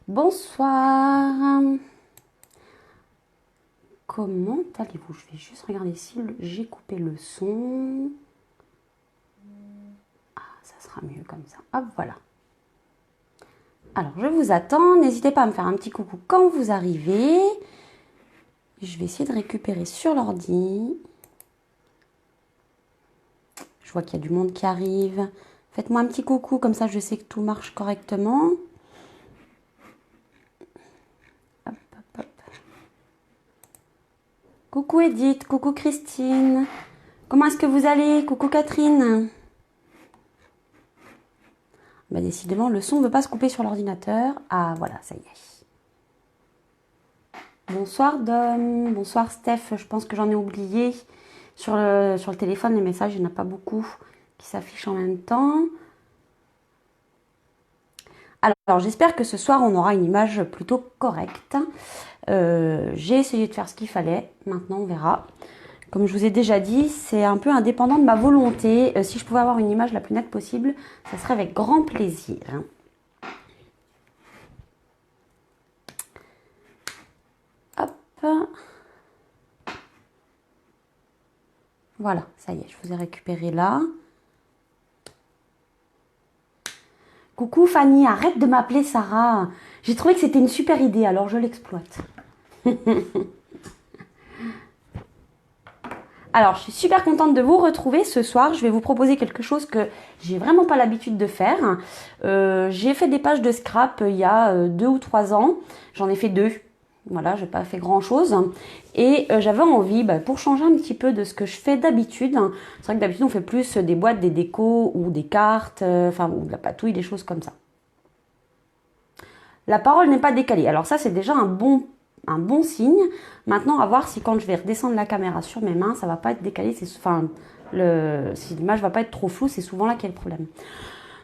Bonsoir. Comment allez-vous? Je vais juste regarder si j'ai coupé le son. Ah, ça sera mieux comme ça. Hop, voilà. Alors, je vous attends. N'hésitez pas à me faire un petit coucou quand vous arrivez. Je vais essayer de récupérer sur l'ordi. Je vois qu'il y a du monde qui arrive. Faites-moi un petit coucou, comme ça je sais que tout marche correctement. Hop, hop, hop. Coucou Edith, coucou Christine. Comment est-ce que vous allez? Coucou Catherine. Bah décidément, le son ne veut pas se couper sur l'ordinateur. Ah voilà, ça y est. Bonsoir Dom, bonsoir Steph. Je pense que j'en ai oublié. Sur le téléphone, les messages, il n'y en a pas beaucoup qui s'affichent en même temps. Alors j'espère que ce soir, on aura une image plutôt correcte. J'ai essayé de faire ce qu'il fallait. Maintenant, on verra. Comme je vous ai déjà dit, c'est un peu indépendant de ma volonté. Si je pouvais avoir une image la plus nette possible, ça serait avec grand plaisir. Hop. Voilà, ça y est, je vous ai récupéré là. Coucou Fanny, arrête de m'appeler Sarah. J'ai trouvé que c'était une super idée, alors je l'exploite. Alors, je suis super contente de vous retrouver ce soir. Je vais vous proposer quelque chose que j'ai vraiment pas l'habitude de faire. J'ai fait des pages de scrap il y a 2 ou 3 ans. J'en ai fait 2. Voilà, j'ai pas fait grand chose. Et j'avais envie, pour changer un petit peu de ce que je fais d'habitude. C'est vrai que d'habitude, on fait plus des boîtes, des décos ou des cartes, ou de la patouille, des choses comme ça. La parole n'est pas décalée. Alors ça, c'est déjà un bon signe. Maintenant, à voir si quand je vais redescendre la caméra sur mes mains, ça va pas être décalé. Si l'image va pas être trop floue, c'est souvent là qu'il y a le problème.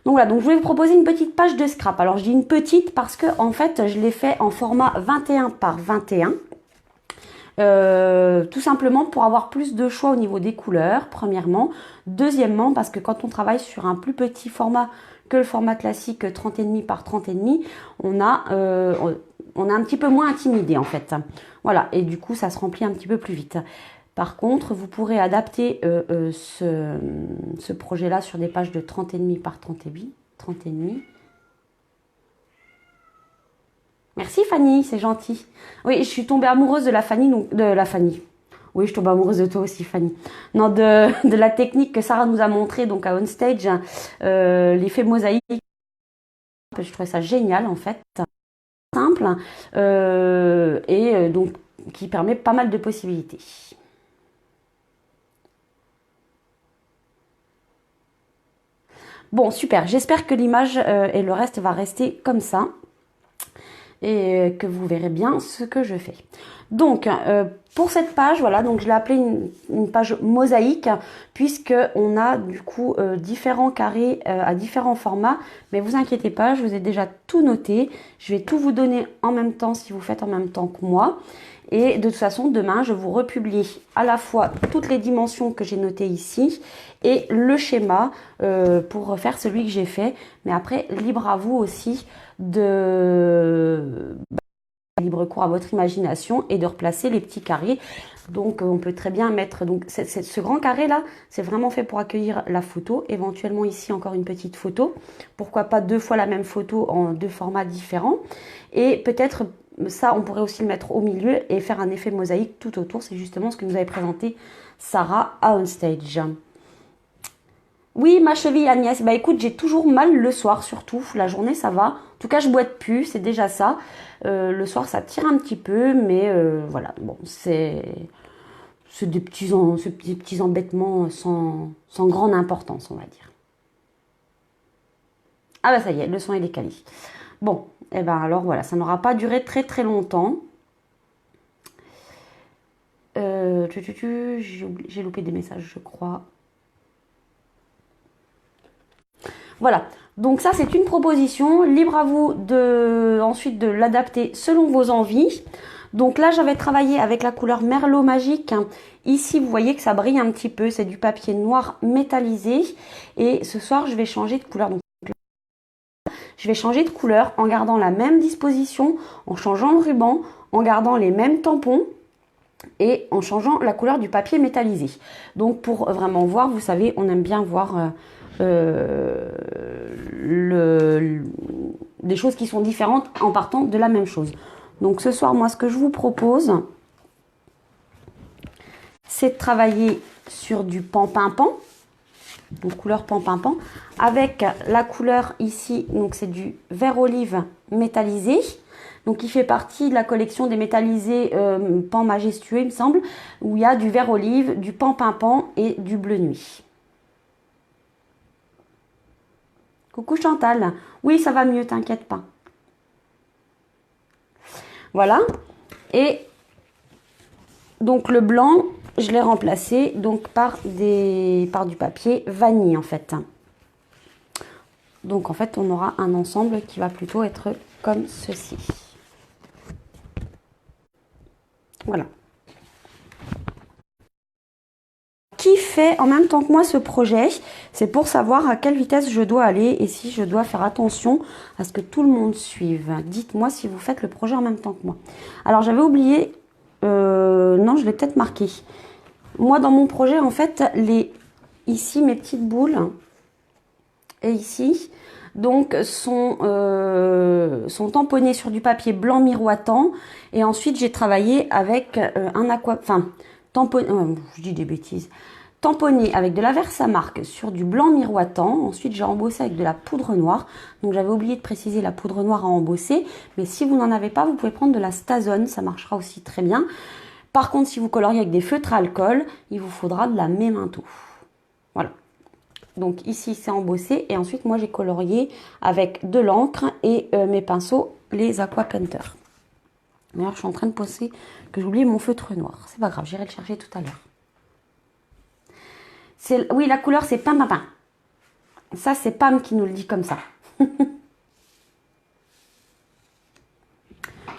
Donc voilà, donc je vais vous proposer une petite page de scrap. Alors je dis une petite parce que en fait, je l'ai fait en format 21 par 21. Tout simplement pour avoir plus de choix au niveau des couleurs, premièrement. Deuxièmement, parce que quand on travaille sur un plus petit format que le format classique 30,5 par 30,5, on a un petit peu moins intimidé en fait. Voilà, et du coup ça se remplit un petit peu plus vite. Par contre, vous pourrez adapter ce projet-là sur des pages de 30,5 par 30,5. Merci Fanny, c'est gentil. Oui, je suis tombée amoureuse de la Fanny, de la Fanny. Oui, je tombe amoureuse de toi aussi, Fanny. Non, de la technique que Sarah nous a montré donc à OnStage, l'effet mosaïque. Je trouvais ça génial en fait, simple donc qui permet pas mal de possibilités. Bon, super. J'espère que l'image et le reste va rester comme ça et que vous verrez bien ce que je fais. Donc, pour cette page, voilà, donc je l'ai appelée une page mosaïque puisque on a du coup différents carrés à différents formats. Mais vous inquiétez pas, je vous ai déjà tout noté. Je vais tout vous donner en même temps si vous faites en même temps que moi. Et de toute façon, demain, je vous republie à la fois toutes les dimensions que j'ai notées ici et le schéma pour refaire celui que j'ai fait. Mais après, libre à vous aussi de libre cours à votre imagination et de replacer les petits carrés. Donc on peut très bien mettre donc ce grand carré là, c'est vraiment fait pour accueillir la photo, éventuellement ici encore une petite photo, pourquoi pas 2 fois la même photo en 2 formats différents, et peut-être ça on pourrait aussi le mettre au milieu et faire un effet mosaïque tout autour. C'est justement ce que nous avait présenté Sarah à OnStage. Oui, ma cheville Agnès, bah écoute, j'ai toujours mal le soir surtout, la journée ça va. En tout cas, je boite plus, c'est déjà ça. Le soir, ça tire un petit peu, mais voilà, bon, c'est des petits embêtements sans grande importance, on va dire. Ah bah ça y est, le son est décalé. Bon, et ben alors voilà, ça n'aura pas duré très très longtemps. J'ai loupé des messages, je crois. Voilà, donc ça c'est une proposition, libre à vous ensuite de l'adapter selon vos envies. Donc là j'avais travaillé avec la couleur Merlot Magique. Ici vous voyez que ça brille un petit peu, c'est du papier noir métallisé. Et ce soir je vais changer de couleur. Donc je vais changer de couleur en gardant la même disposition, en changeant le ruban, en gardant les mêmes tampons et en changeant la couleur du papier métallisé. Donc pour vraiment voir, vous savez, on aime bien voir des choses qui sont différentes en partant de la même chose. Donc ce soir, moi, ce que je vous propose, c'est de travailler sur du pan-pin-pan, donc couleur pan-pin-pan, avec la couleur ici, donc c'est du vert olive métallisé. Donc il fait partie de la collection des métallisés pan majestueux, il me semble, où il y a du vert olive, du pan-pin-pan et du bleu nuit. Coucou Chantal. Oui, ça va mieux, t'inquiète pas. Voilà. Et donc le blanc, je l'ai remplacé donc par du papier vanille en fait. Donc en fait, on aura un ensemble qui va plutôt être comme ceci. Voilà. Qui fait en même temps que moi ce projet, c'est pour savoir à quelle vitesse je dois aller et si je dois faire attention à ce que tout le monde suive. Dites-moi si vous faites le projet en même temps que moi. Alors j'avais oublié, non je l'ai peut-être marqué. Moi dans mon projet en fait, ici mes petites boules et ici donc sont tamponnées sur du papier blanc miroitant et ensuite j'ai travaillé avec un tamponné, je dis des bêtises, tamponné avec de la Versamark sur du blanc miroitant. Ensuite, j'ai embossé avec de la poudre noire. Donc, j'avais oublié de préciser la poudre noire à embosser. Mais si vous n'en avez pas, vous pouvez prendre de la Stazone. Ça marchera aussi très bien. Par contre, si vous coloriez avec des feutres à alcool, il vous faudra de la Memento. Voilà. Donc, ici, c'est embossé. Et ensuite, moi, j'ai colorié avec de l'encre et mes pinceaux, les Aqua Painter. D'ailleurs, je suis en train de penser que j'ai oublié mon feutre noir. C'est pas grave, j'irai le chercher tout à l'heure. Oui, la couleur, c'est Pam Pam Pam. Ça, c'est Pam qui nous le dit comme ça.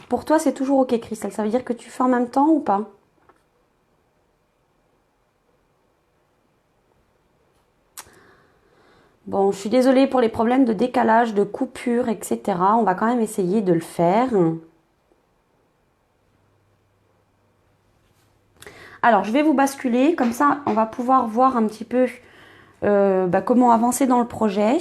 Pour toi, c'est toujours OK, Christelle. Ça veut dire que tu fais en même temps ou pas? Bon, je suis désolée pour les problèmes de décalage, de coupure, etc. On va quand même essayer de le faire. Alors, je vais vous basculer. Comme ça, on va pouvoir voir un petit peu comment avancer dans le projet.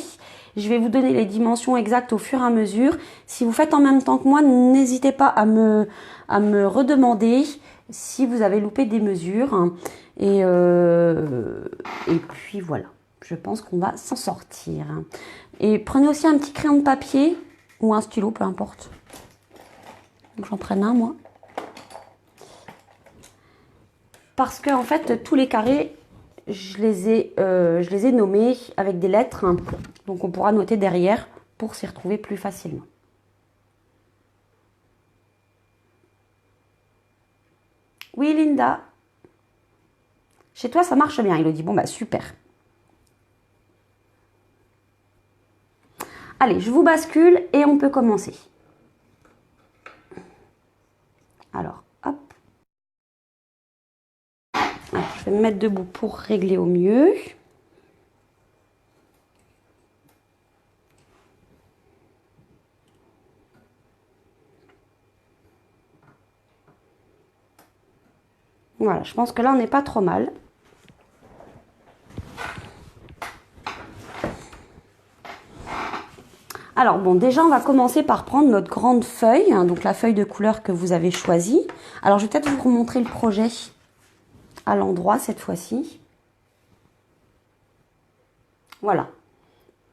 Je vais vous donner les dimensions exactes au fur et à mesure. Si vous faites en même temps que moi, n'hésitez pas à me redemander si vous avez loupé des mesures. Et puis voilà, je pense qu'on va s'en sortir. Et prenez aussi un petit crayon de papier ou un stylo, peu importe. J'en prenne un, moi. Parce que en fait, tous les carrés, je les ai nommés avec des lettres. Donc, on pourra noter derrière pour s'y retrouver plus facilement. Oui, Linda. Chez toi, ça marche bien, Elodie. Bon, bah, super. Allez, je vous bascule et on peut commencer. Alors, hop. Alors, je vais me mettre debout pour régler au mieux. Voilà, je pense que là, on n'est pas trop mal. Alors, bon, déjà, on va commencer par prendre notre grande feuille, donc la feuille de couleur que vous avez choisie. Alors, je vais peut-être vous remontrer le projet à l'endroit cette fois-ci. Voilà.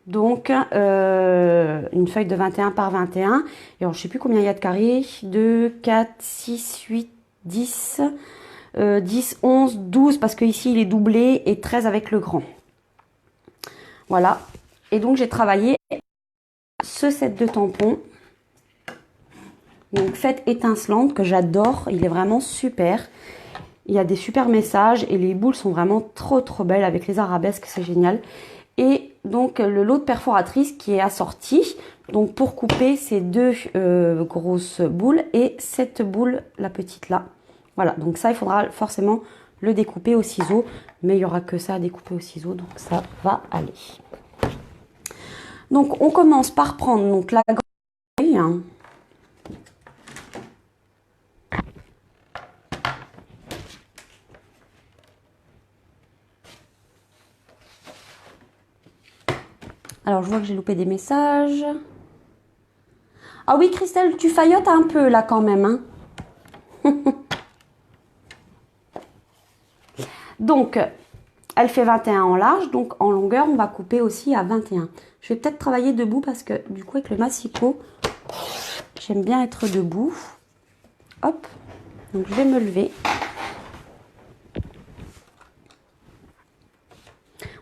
Donc, une feuille de 21 par 21. Et alors, je ne sais plus combien il y a de carrés. 2, 4, 6, 8, 10... 10, 11, 12 parce que ici il est doublé et 13 avec le grand. Voilà. Et donc j'ai travaillé ce set de tampons. Donc fête étincelante que j'adore. Il est vraiment super. Il y a des super messages et les boules sont vraiment trop belles avec les arabesques. C'est génial. Et donc le lot de perforatrices qui est assorti. Donc pour couper ces deux grosses boules et cette boule, la petite là. Voilà, donc ça, il faudra forcément le découper au ciseau. Mais il n'y aura que ça à découper au ciseau, donc ça va aller. Donc, on commence par prendre donc, la grande feuille. Alors, je vois que j'ai loupé des messages. Ah oui, Christelle, tu faillotes un peu là quand même. Hein. Donc, elle fait 21 en large, donc en longueur, on va couper aussi à 21. Je vais peut-être travailler debout parce que du coup, avec le massicot, j'aime bien être debout. Hop, donc je vais me lever.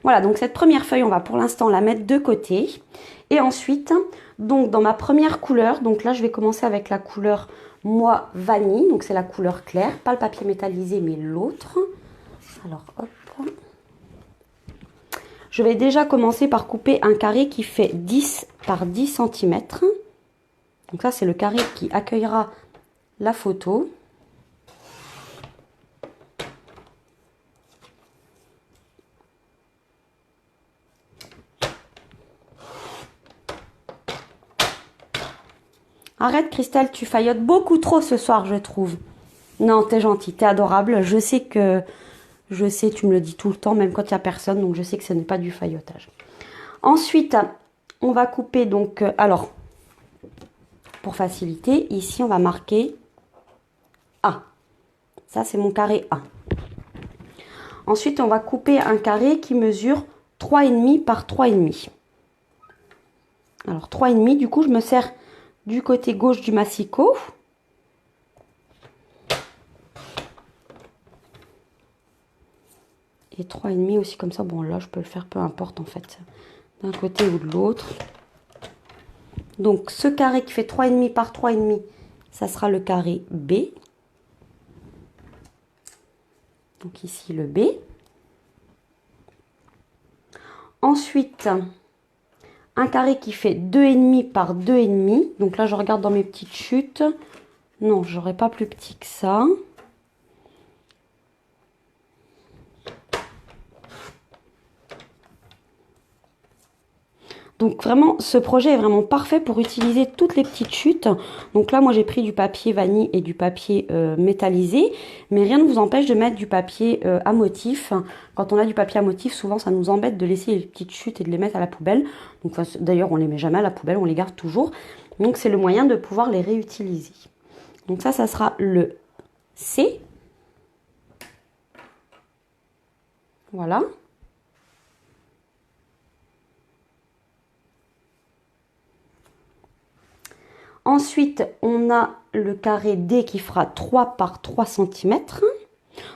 Voilà, donc cette première feuille, on va pour l'instant la mettre de côté. Et ensuite, donc dans ma première couleur, donc là, je vais commencer avec la couleur moi vanille, donc c'est la couleur claire, pas le papier métallisé, mais l'autre. Alors, hop. Je vais déjà commencer par couper un carré qui fait 10 par 10 cm. Donc ça, c'est le carré qui accueillera la photo. Arrête Christelle, tu faillotes beaucoup trop ce soir, je trouve. Non, t'es gentille, t'es adorable. Je sais, tu me le dis tout le temps, même quand il n'y a personne, donc je sais que ce n'est pas du faillotage. Ensuite, on va couper donc, alors, pour faciliter, ici on va marquer A. Ça, c'est mon carré A. Ensuite, on va couper un carré qui mesure 3,5 par 3,5. Alors, 3,5, du coup, je me sers du côté gauche du massicot. Et 3,5 aussi comme ça. Bon, là, je peux le faire, peu importe en fait, d'un côté ou de l'autre. Donc, ce carré qui fait 3,5 par 3,5, ça sera le carré B. Donc, ici, le B. Ensuite, un carré qui fait 2,5 par 2,5. Donc là, je regarde dans mes petites chutes. Non, j'aurais pas plus petit que ça. Donc vraiment, ce projet est vraiment parfait pour utiliser toutes les petites chutes. Donc là, moi, j'ai pris du papier vanille et du papier métallisé. Mais rien ne vous empêche de mettre du papier à motif. Quand on a du papier à motif, souvent, ça nous embête de laisser les petites chutes et de les mettre à la poubelle. Donc d'ailleurs, on les met jamais à la poubelle, on les garde toujours. Donc c'est le moyen de pouvoir les réutiliser. Donc ça sera le C. Voilà. Ensuite, on a le carré D qui fera 3 par 3 cm.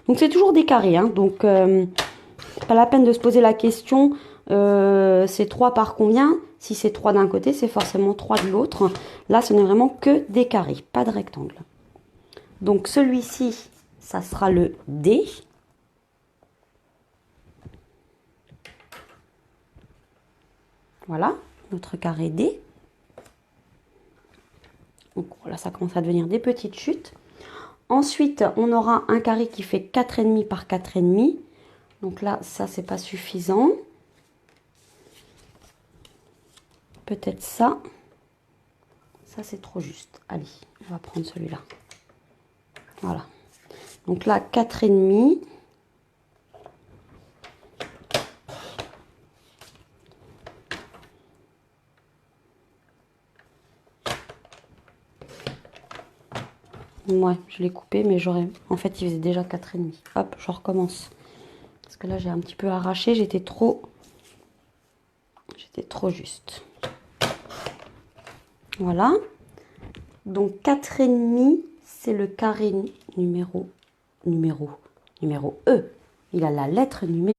Donc, c'est toujours des carrés. Hein. Donc, pas la peine de se poser la question, c'est 3 par combien? Si c'est 3 d'un côté, c'est forcément 3 de l'autre. Là, ce n'est vraiment que des carrés, pas de rectangle. Donc, celui-ci, ça sera le D. Voilà, notre carré D. Donc voilà, ça commence à devenir des petites chutes. Ensuite, on aura un carré qui fait 4,5 par 4,5. Donc là, ça, c'est pas suffisant. Peut-être ça. Ça, c'est trop juste. Allez, on va prendre celui-là. Voilà. Donc là, 4,5. Ouais, je l'ai coupé, mais j'aurais... En fait, il faisait déjà 4,5. Hop, je recommence. Parce que là, j'ai un petit peu arraché. J'étais trop juste. Voilà. Donc, 4,5, c'est le carré numéro E. Il a la lettre numéro.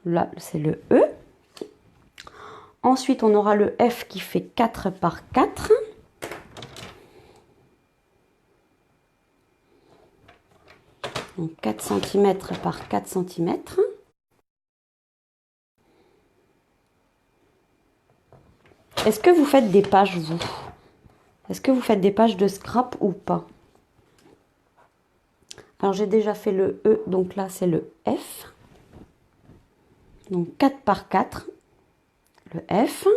Là, c'est le E. Ensuite, on aura le F qui fait 4 par 4. Donc 4 cm par 4 cm. Est-ce que vous faites des pages, vous? Est-ce que vous faites des pages de scrap ou pas? Alors, j'ai déjà fait le E, donc là, c'est le F. Donc 4 par 4, le F.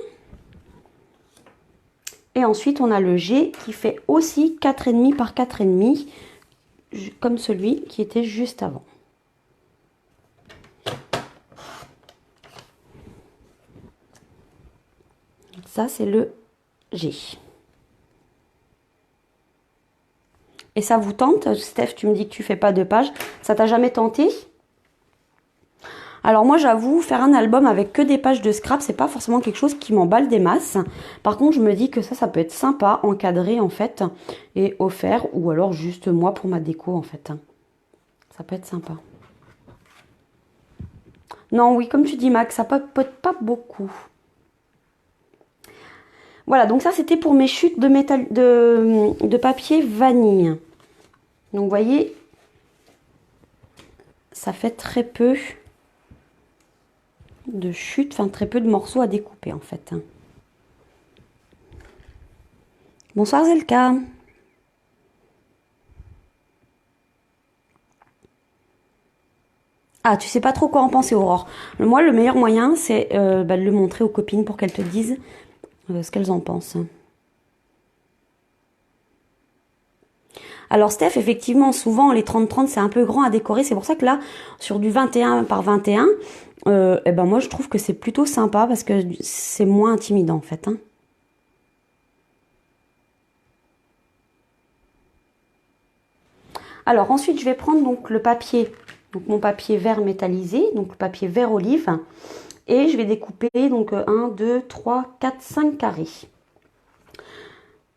Et ensuite, on a le G qui fait aussi 4,5 par 4,5, comme celui qui était juste avant. Ça, c'est le G. Et ça vous tente? Steph, tu me dis que tu fais pas de pages. Ça t'a jamais tenté? Alors moi, j'avoue, faire un album avec que des pages de scrap, c'est pas forcément quelque chose qui m'emballe des masses. Par contre, je me dis que ça peut être sympa, encadré en fait, et offert, ou alors juste moi pour ma déco en fait. Ça peut être sympa. Non, oui, comme tu dis Max, ça papote pas beaucoup. Voilà, donc ça c'était pour mes chutes de, de papier vanille. Donc vous voyez, ça fait très peu de chutes, enfin très peu de morceaux à découper en fait. Bonsoir Zelka. Ah, tu sais pas trop quoi en penser Aurore. Moi le meilleur moyen c'est de le montrer aux copines pour qu'elles te disent ce qu'elles en pensent. Alors Steph, effectivement, souvent les 30-30 c'est un peu grand à décorer. C'est pour ça que là, sur du 21 par 21, eh ben moi je trouve que c'est plutôt sympa parce que c'est moins intimidant en fait. Hein. Alors ensuite je vais prendre donc le papier, donc mon papier vert métallisé, donc le papier vert olive, et je vais découper donc 1, 2, 3, 4, 5 carrés.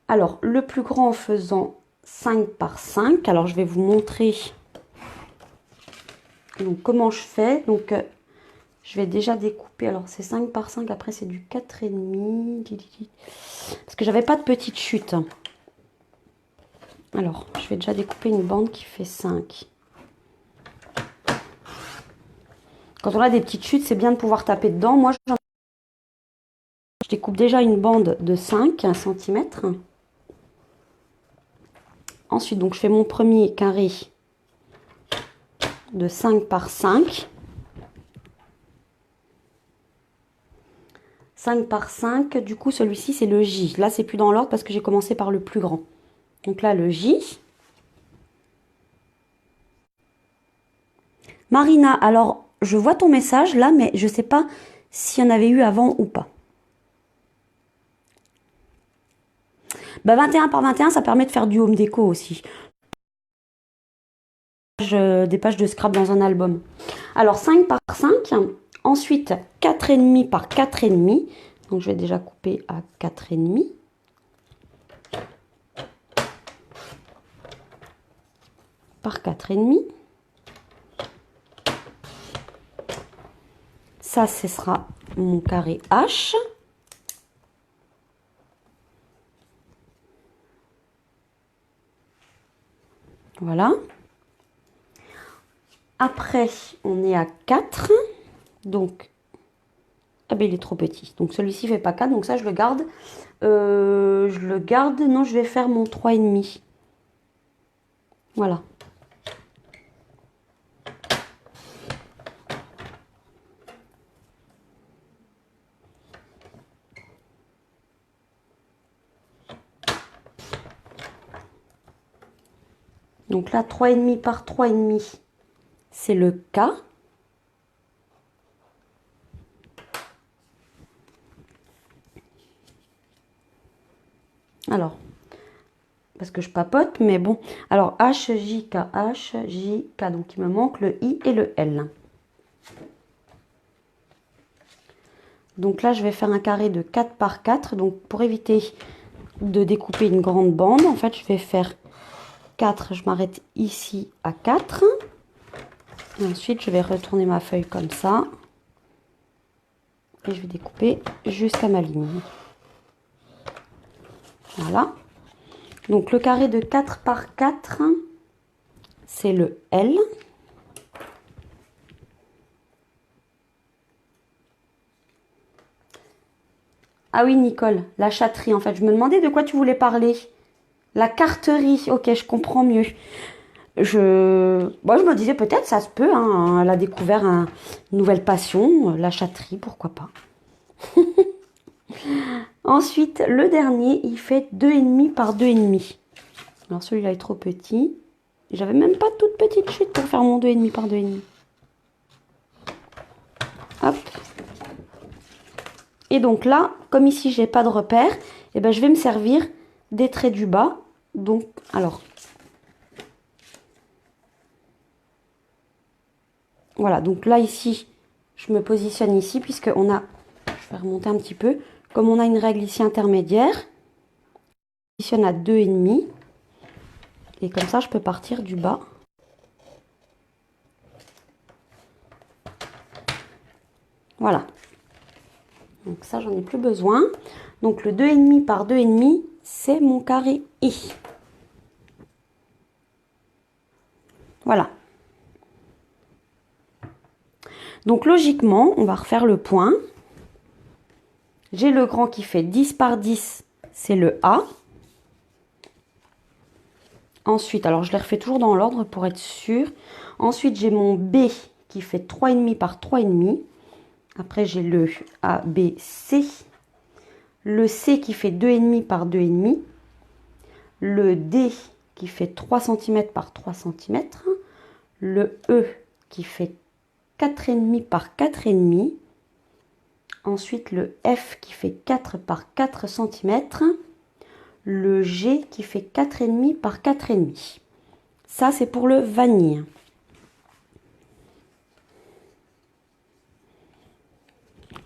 Alors le plus grand en faisant 5 par 5, alors je vais vous montrer donc comment je fais. Donc je vais déjà découper, alors c'est 5 par 5, après c'est du 4,5, parce que j'avais pas de petite chute. Alors, je vais déjà découper une bande qui fait 5. Quand on a des petites chutes, c'est bien de pouvoir taper dedans. Moi, je découpe déjà une bande de 5 cm. Ensuite, donc, je fais mon premier carré de 5 par 5. 5 par 5, du coup, celui-ci, c'est le J. Là, c'est plus dans l'ordre parce que j'ai commencé par le plus grand. Donc là, le J. Marina, alors, je vois ton message là, mais je ne sais pas s'il y en avait eu avant ou pas. Bah 21 par 21, ça permet de faire du home déco aussi. Des pages de scrap dans un album. Alors 5 par 5, ensuite 4,5 par 4,5. Donc je vais déjà couper à 4,5. Par 4,5. Ça, ce sera mon carré H. Voilà. Après, on est à 4. Donc, ah ben il est trop petit. Donc celui-ci ne fait pas 4, donc ça je le garde. Je le garde, non, je vais faire mon 3,5. Voilà. Donc là, 3,5 par 3,5, c'est le K. Alors, parce que je papote, mais bon. Alors, H, J, K, H, J, K. Donc, il me manque le I et le L. Donc là, je vais faire un carré de 4 par 4. Donc, pour éviter de découper une grande bande, en fait, je vais faire 4. Je m'arrête ici à 4. Et ensuite, je vais retourner ma feuille comme ça. Et je vais découper jusqu'à ma ligne. Voilà. Donc le carré de 4 par 4, c'est le L. Ah oui, Nicole, la chatterie, en fait. Je me demandais de quoi tu voulais parler. La carterie, ok, je comprends mieux. je me disais peut-être, ça se peut, hein, elle a découvert une nouvelle passion, la chatterie, pourquoi pas. Ensuite, le dernier, il fait 2,5 par 2,5. Alors celui-là est trop petit. J'avais même pas toute petite chute pour faire mon 2,5 par 2,5. Hop. Et donc là, comme ici, j'ai pas de repère, et ben, je vais me servir des traits du bas. Donc, alors... Voilà, donc là, ici, je me positionne ici, puisque on a... Je vais remonter un petit peu. Comme on a une règle ici intermédiaire, je positionne à 2,5. Et comme ça, je peux partir du bas. Voilà. Donc ça, j'en ai plus besoin. Donc le 2,5 par 2,5, c'est mon carré I. Voilà. Donc logiquement, on va refaire le point. J'ai le grand qui fait 10 par 10, c'est le A. Ensuite, alors je les refais toujours dans l'ordre pour être sûr. Ensuite, j'ai mon B qui fait 3,5 par 3,5. Après, j'ai le A, B, C. Le C qui fait 2,5 par 2,5. Le D qui fait 3 cm par 3 cm. Le E qui fait 4,5 par 4,5. Ensuite, le F qui fait 4 par 4 cm. Le G qui fait 4,5 par 4,5. Ça, c'est pour le vanille.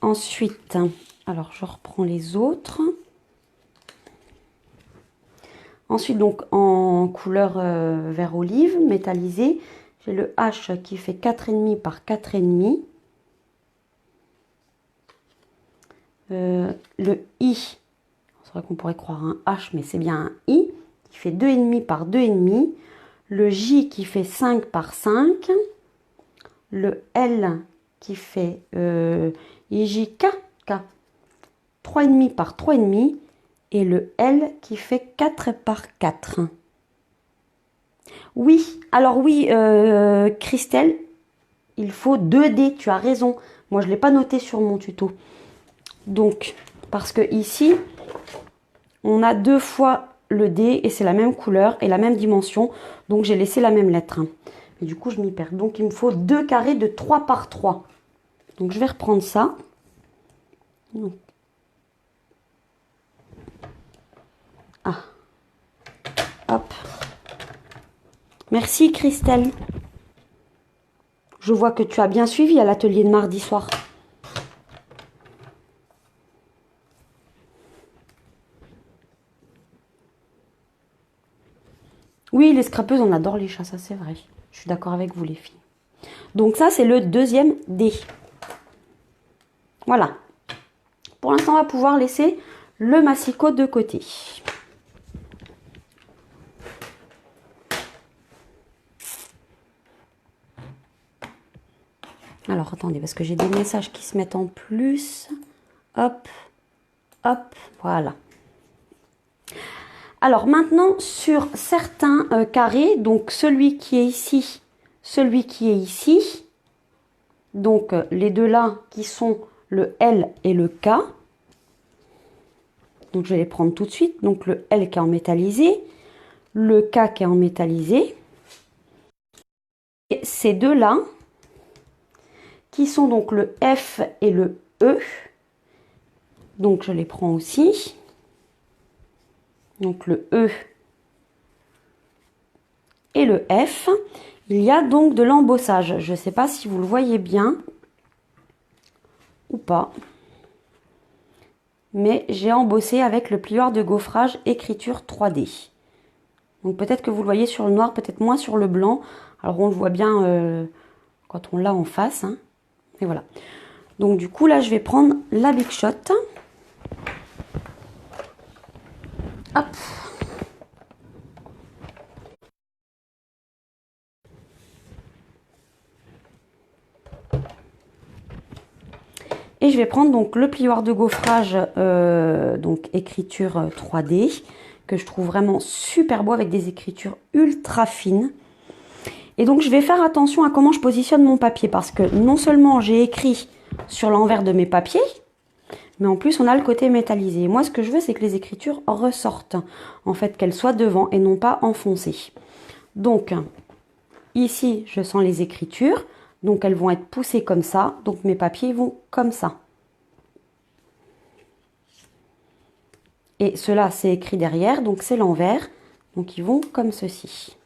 Ensuite, alors je reprends les autres. Ensuite, donc en couleur vert olive, métallisé, j'ai le H qui fait 4,5 par 4,5. Le I, c'est vrai qu'on pourrait croire un H, mais c'est bien un I, qui fait 2,5 par 2,5. Le J qui fait 5 par 5. Le L qui fait IJK, 3,5 par 3,5. Et le L qui fait 4 par 4. Oui, alors oui, Christelle, il faut 2 dés, tu as raison. Moi, je ne l'ai pas noté sur mon tuto. Donc, parce que ici, on a 2 fois le dé et c'est la même couleur et la même dimension. Donc, j'ai laissé la même lettre. Mais du coup, je m'y perds. Donc, il me faut 2 carrés de 3 par 3. Donc, je vais reprendre ça. Donc, ah. Hop. Merci Christelle. Je vois que tu as bien suivi à l'atelier de mardi soir. Oui, les scrapeuses, on adore les chats, ça c'est vrai. Je suis d'accord avec vous les filles. Donc ça, c'est le deuxième dé. Voilà. Pour l'instant, on va pouvoir laisser le massicot de côté. Alors, attendez, parce que j'ai des messages qui se mettent en plus. Hop, hop, voilà. Alors, maintenant, sur certains carrés, donc celui qui est ici, celui qui est ici, donc les deux là qui sont le L et le K. Donc, je vais les prendre tout de suite. Donc, le L qui est en métallisé, le K qui est en métallisé. Et ces deux-là, qui sont donc le F et le E. Donc, je les prends aussi. Donc, le E et le F. Il y a donc de l'embossage. Je ne sais pas si vous le voyez bien ou pas. Mais j'ai embossé avec le plioir de gaufrage écriture 3D. Donc peut-être que vous le voyez sur le noir, peut-être moins sur le blanc. Alors on le voit bien quand on l'a en face. Hein. Et voilà. Donc du coup là je vais prendre la Big Shot. Hop. Et je vais prendre donc le plioir de gaufrage, donc écriture 3D, que je trouve vraiment super beau avec des écritures ultra fines. Et donc je vais faire attention à comment je positionne mon papier parce que non seulement j'ai écrit sur l'envers de mes papiers, mais en plus on a le côté métallisé. Moi ce que je veux c'est que les écritures ressortent, en fait qu'elles soient devant et non pas enfoncées. Donc ici je sens les écritures, donc elles vont être poussées comme ça, donc mes papiers vont comme ça. Et cela c'est écrit derrière, donc c'est l'envers, donc ils vont comme ceci.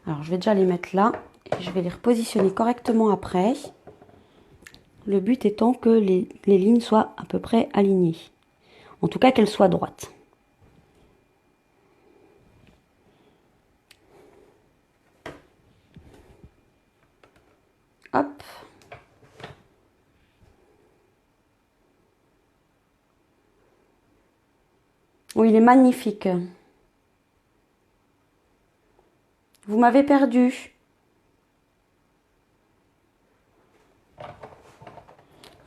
Alors je vais déjà les mettre là, et je vais les repositionner correctement après. Le but étant que les lignes soient à peu près alignées. En tout cas qu'elles soient droites. Hop. Oui, il est magnifique. Vous m'avez perdu.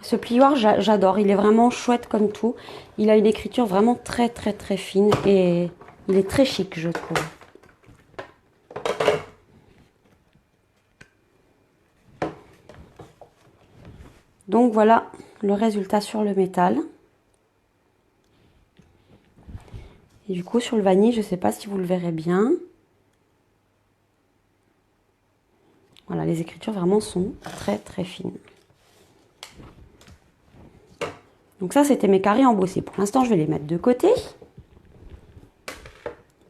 Ce plioir, j'adore. Il est vraiment chouette comme tout. Il a une écriture vraiment très très très fine et il est très chic, je trouve. Donc voilà le résultat sur le métal. Et du coup sur le vanille, je ne sais pas si vous le verrez bien. Voilà, les écritures vraiment sont très très fines. Donc ça, c'était mes carrés embossés. Pour l'instant, je vais les mettre de côté.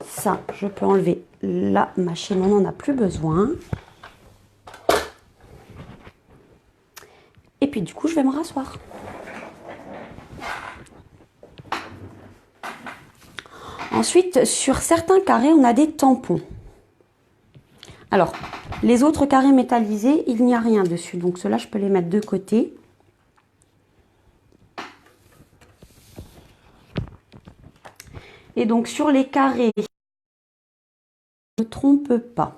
Ça, je peux enlever la machine, on n'en a plus besoin. Et puis du coup, je vais me rasseoir. Ensuite, sur certains carrés, on a des tampons. Alors, les autres carrés métallisés, il n'y a rien dessus. Donc ceux-là, je peux les mettre de côté. Et donc sur les carrés, ne me trompe pas.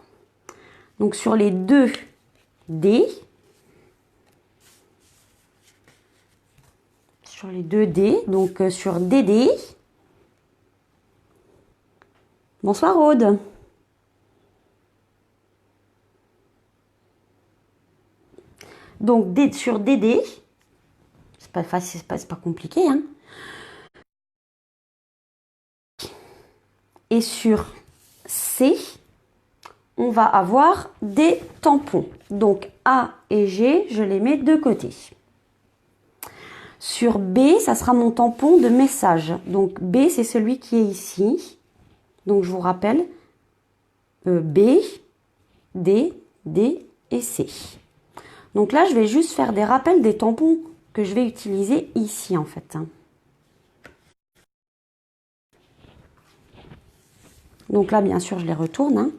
Donc sur les 2D, donc sur DD. Bonsoir Aude. Donc sur DD, c'est pas facile, c'est pas compliqué, hein. Et sur C, on va avoir des tampons. Donc A et G, je les mets de côté. Sur B, ça sera mon tampon de message. Donc B, c'est celui qui est ici. Donc je vous rappelle, B, D, D et C. Donc là, je vais juste faire des rappels des tampons que je vais utiliser ici en fait. Donc là, bien sûr, je les retourne.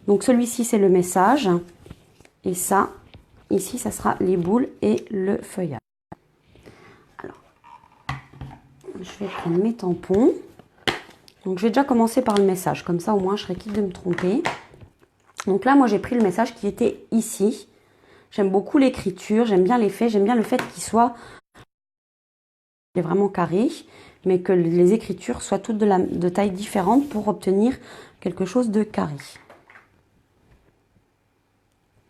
Donc celui-ci, c'est le message. Et ça, ici, ça sera les boules et le feuillage. Alors, je vais prendre mes tampons. Donc je vais déjà commencer par le message. Comme ça, au moins, je serai quitte de me tromper. Donc là, moi, j'ai pris le message qui était ici. J'aime beaucoup l'écriture, j'aime bien l'effet, j'aime bien le fait qu'il soit vraiment carré, mais que les écritures soient toutes de taille différente pour obtenir quelque chose de carré.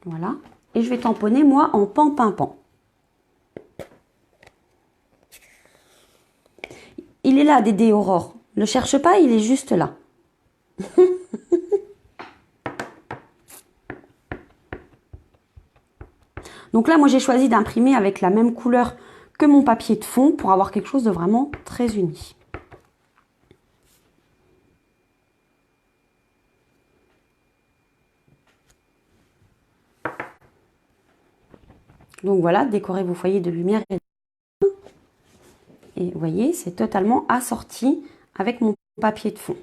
Voilà. Et je vais tamponner, moi, en pan-pin-pan. Il est là, Dédé Aurore. Ne le cherche pas, il est juste là. Donc là, moi, j'ai choisi d'imprimer avec la même couleur que mon papier de fond pour avoir quelque chose de vraiment très uni. Donc voilà, décorez vos foyers de lumière. Et vous voyez, c'est totalement assorti avec mon papier de fond.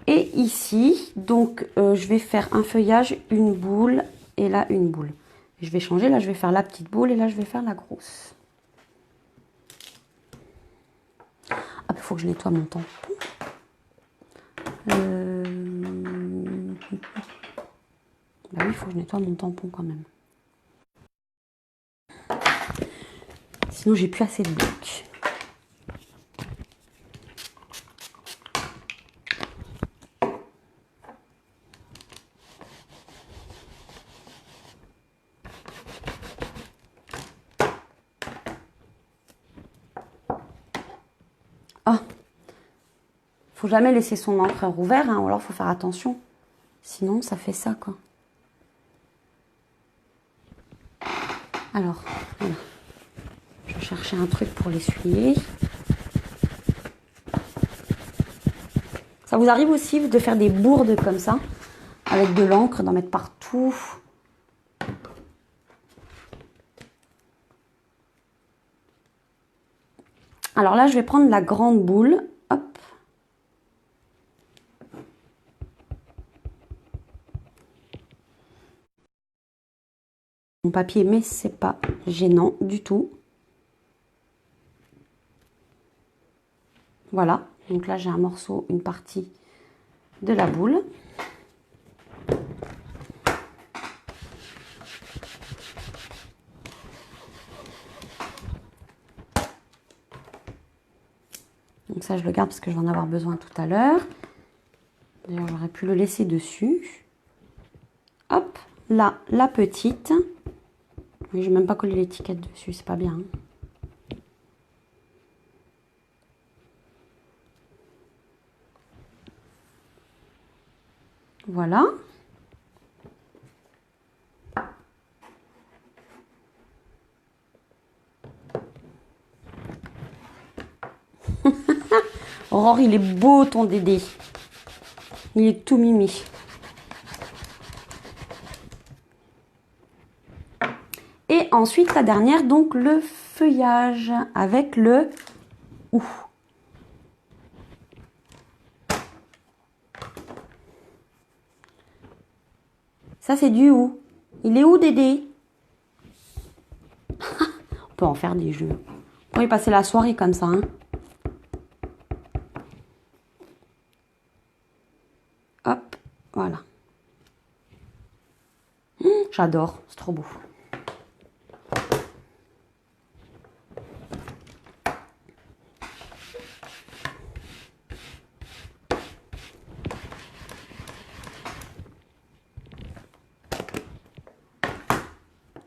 Et ici, donc, je vais faire un feuillage, une boule et là, une boule. Je vais changer, là, je vais faire la petite boule et là, je vais faire la grosse. Ah, il faut que je nettoie mon tampon. Bah oui, il faut que je nettoie mon tampon quand même. Sinon, j'ai plus assez de blocs. Faut jamais laisser son encreur ouvert, hein, ou alors faut faire attention. Sinon, ça fait ça, quoi. Alors, voilà. Je vais chercher un truc pour l'essuyer. Ça vous arrive aussi de faire des bourdes comme ça, avec de l'encre, d'en mettre partout. Alors là, je vais prendre la grande boule. Hop. Mon papier, mais c'est pas gênant du tout. Voilà. Donc là, j'ai un morceau, une partie de la boule. Donc ça, je le garde parce que je vais en avoir besoin tout à l'heure. D'ailleurs, j'aurais pu le laisser dessus. Hop, là, la petite. Oui, je n'ai même pas collé l'étiquette dessus, c'est pas bien. Voilà. Aurore, il est beau ton Dédé. Il est tout mimi. Et ensuite, la dernière, donc le feuillage avec le ou. Ça, c'est du ou. Il est où, Dédé? On peut en faire des jeux. On pourrait y passer la soirée comme ça, hein. Hop, voilà. J'adore, c'est trop beau.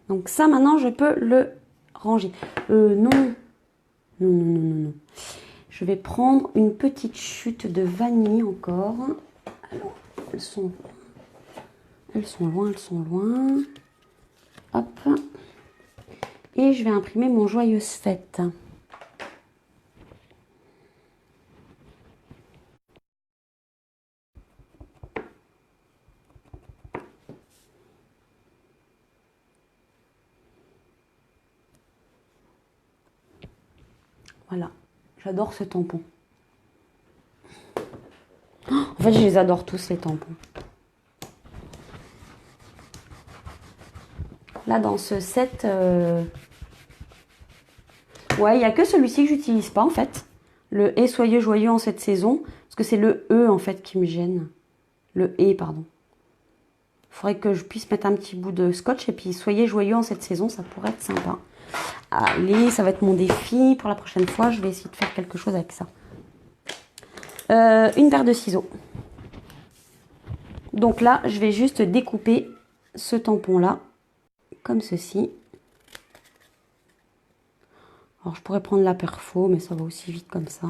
Donc ça, maintenant, je peux le ranger. Non. Non. Je vais prendre une petite chute de vanille encore. Alors, elles sont loin. Hop. Et je vais imprimer mon joyeuse fête. Voilà. J'adore ce tampon. En fait, je les adore tous, les tampons. Là, dans ce set, ouais, il n'y a que celui-ci que j'utilise pas, en fait. Le « Et soyez joyeux en cette saison », parce que c'est le « E », en fait, qui me gêne. Le « Et », pardon. Il faudrait que je puisse mettre un petit bout de scotch, et puis « Soyez joyeux en cette saison », ça pourrait être sympa. Allez, ça va être mon défi. Pour la prochaine fois, je vais essayer de faire quelque chose avec ça. Une paire de ciseaux. Donc là, je vais juste découper ce tampon-là, comme ceci. Alors, je pourrais prendre la perfo, mais ça va aussi vite comme ça.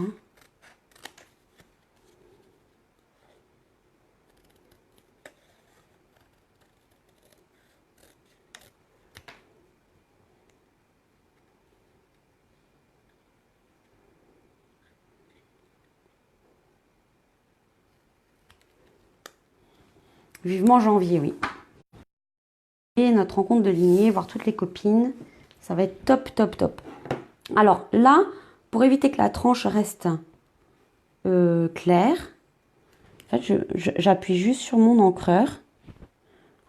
Vivement janvier, oui. Et notre rencontre de lignée, voir toutes les copines. Ça va être top, top, top. Alors là, pour éviter que la tranche reste claire, en fait, j'appuie juste sur mon encreur.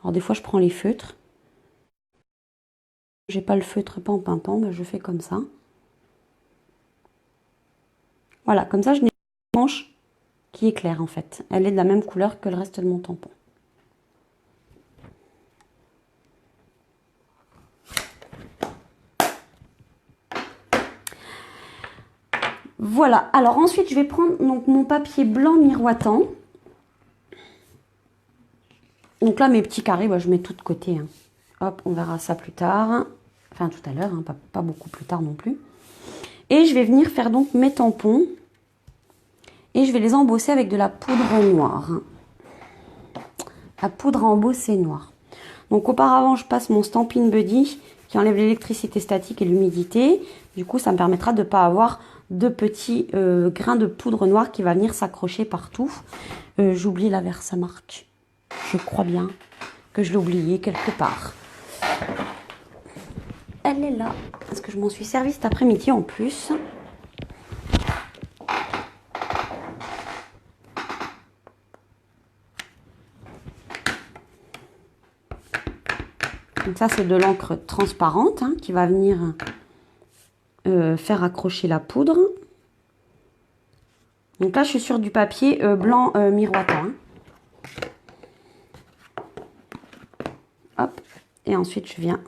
Alors des fois, je prends les feutres. J'ai pas le feutre pimpant, ben je fais comme ça. Voilà, comme ça, je n'ai pas une tranche qui est claire en fait. Elle est de la même couleur que le reste de mon tampon. Voilà, alors ensuite je vais prendre donc, mon papier blanc miroitant. Donc là mes petits carrés, bah, je mets tout de côté. Hein. Hop, on verra ça plus tard. Enfin tout à l'heure, hein, pas beaucoup plus tard non plus. Et je vais venir faire donc mes tampons. Et je vais les embosser avec de la poudre noire. La poudre à embosser noire. Donc auparavant, je passe mon Stampin' Buddy qui enlève l'électricité statique et l'humidité. Du coup, ça me permettra de ne pas avoir de petits grains de poudre noire qui va venir s'accrocher partout. J'oublie la Versamark. Je crois bien que je l'ai oublié quelque part. Elle est là. Parce que je m'en suis servi cet après-midi en plus. Donc ça, c'est de l'encre transparente hein, qui va venir faire accrocher la poudre. Donc là, je suis sur du papier blanc miroitant. Hein. Hop. Et ensuite, je viens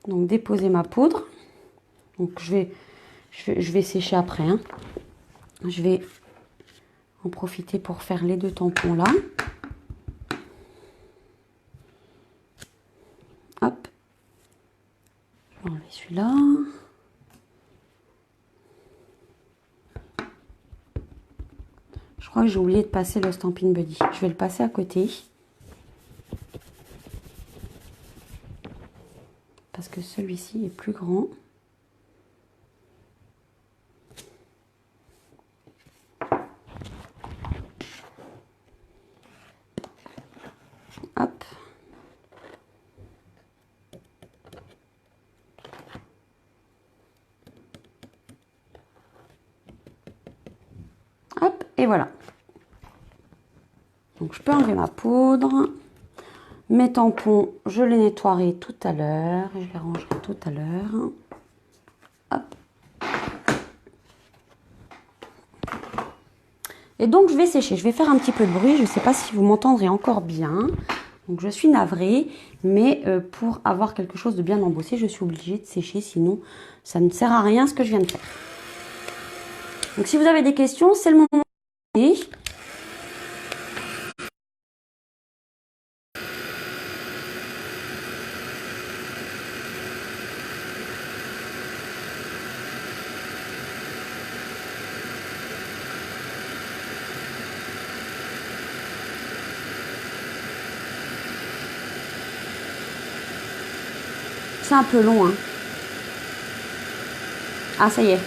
donc déposer ma poudre. Donc je vais sécher après. Hein. Je vais en profiter pour faire les deux tampons là. Hop. Je vais enlever celui-là. Je crois que j'ai oublié de passer le Stampin' Buddy. Je vais le passer à côté. Parce que celui-ci est plus grand. Hop. Hop, et voilà. Donc je peux enlever ma poudre. Mes tampons, je les nettoierai tout à l'heure. Je les rangerai tout à l'heure. Hop. Et donc je vais sécher. Je vais faire un petit peu de bruit. Je ne sais pas si vous m'entendrez encore bien. Donc je suis navrée. Mais pour avoir quelque chose de bien embossé, je suis obligée de sécher. Sinon, ça ne sert à rien ce que je viens de faire. Donc si vous avez des questions, c'est le moment. C'est un peu long, hein. Ah, ça y est.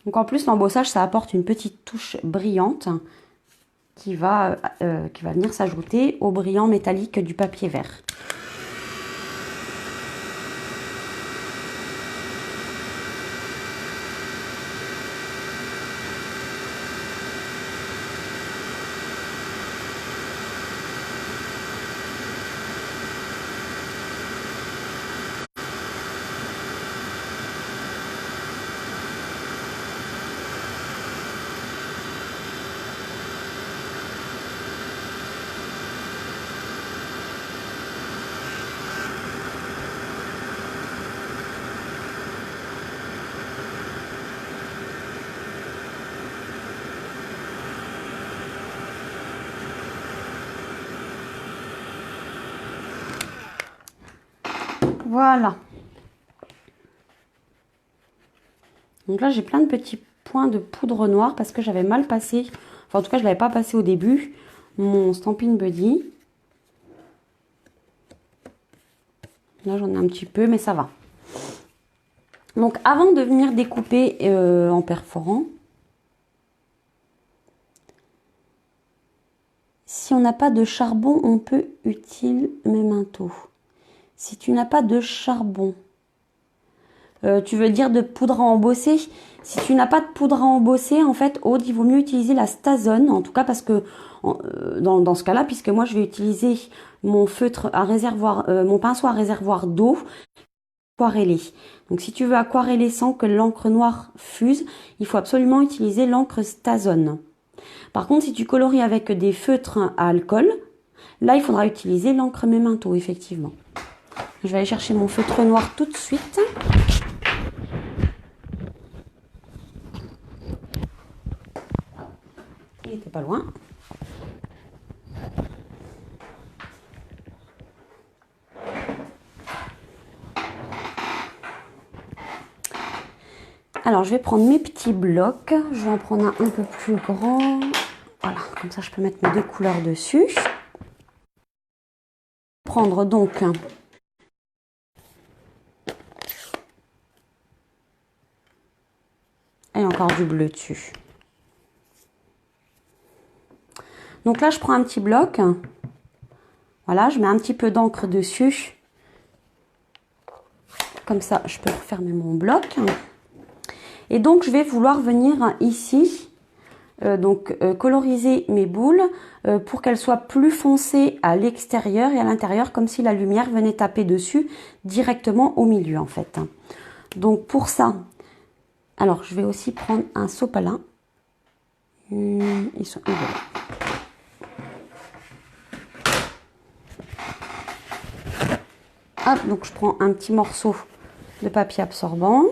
Donc en plus, l'embossage, ça apporte une petite touche brillante qui va venir s'ajouter au brillant métallique du papier vert. Voilà. Donc là, j'ai plein de petits points de poudre noire parce que j'avais mal passé, enfin en tout cas, je ne l'avais pas passé au début, mon Stampin' Buddy. Là, j'en ai un petit peu, mais ça va. Donc, avant de venir découper en perforant, si on n'a pas de charbon, on peut utiliser mes minteaux. Si tu n'as pas de charbon, tu veux dire de poudre à embosser? Si tu n'as pas de poudre à embosser, en fait, Aude, il vaut mieux utiliser la Stazone, en tout cas parce que dans ce cas-là, puisque moi je vais utiliser mon feutre à réservoir, mon pinceau à réservoir d'eau aquarellé. Donc si tu veux aquareller sans que l'encre noire fuse, il faut absolument utiliser l'encre Stazone. Par contre, si tu colories avec des feutres à alcool, là il faudra utiliser l'encre Memento, effectivement. Je vais aller chercher mon feutre noir tout de suite. il était pas loin. Alors, je vais prendre mes petits blocs. Je vais en prendre un peu plus grand. Voilà, comme ça, je peux mettre mes deux couleurs dessus. Prendre donc et encore du bleu dessus. Donc là, je prends un petit bloc. Voilà, je mets un petit peu d'encre dessus. Comme ça, je peux refermer mon bloc. Et donc, je vais vouloir venir ici, coloriser mes boules pour qu'elles soient plus foncées à l'extérieur et à l'intérieur, comme si la lumière venait taper dessus directement au milieu, en fait. Donc, pour ça, alors, je vais aussi prendre un sopalin. Ils sont voilà. Hop, donc je prends un petit morceau de papier absorbant.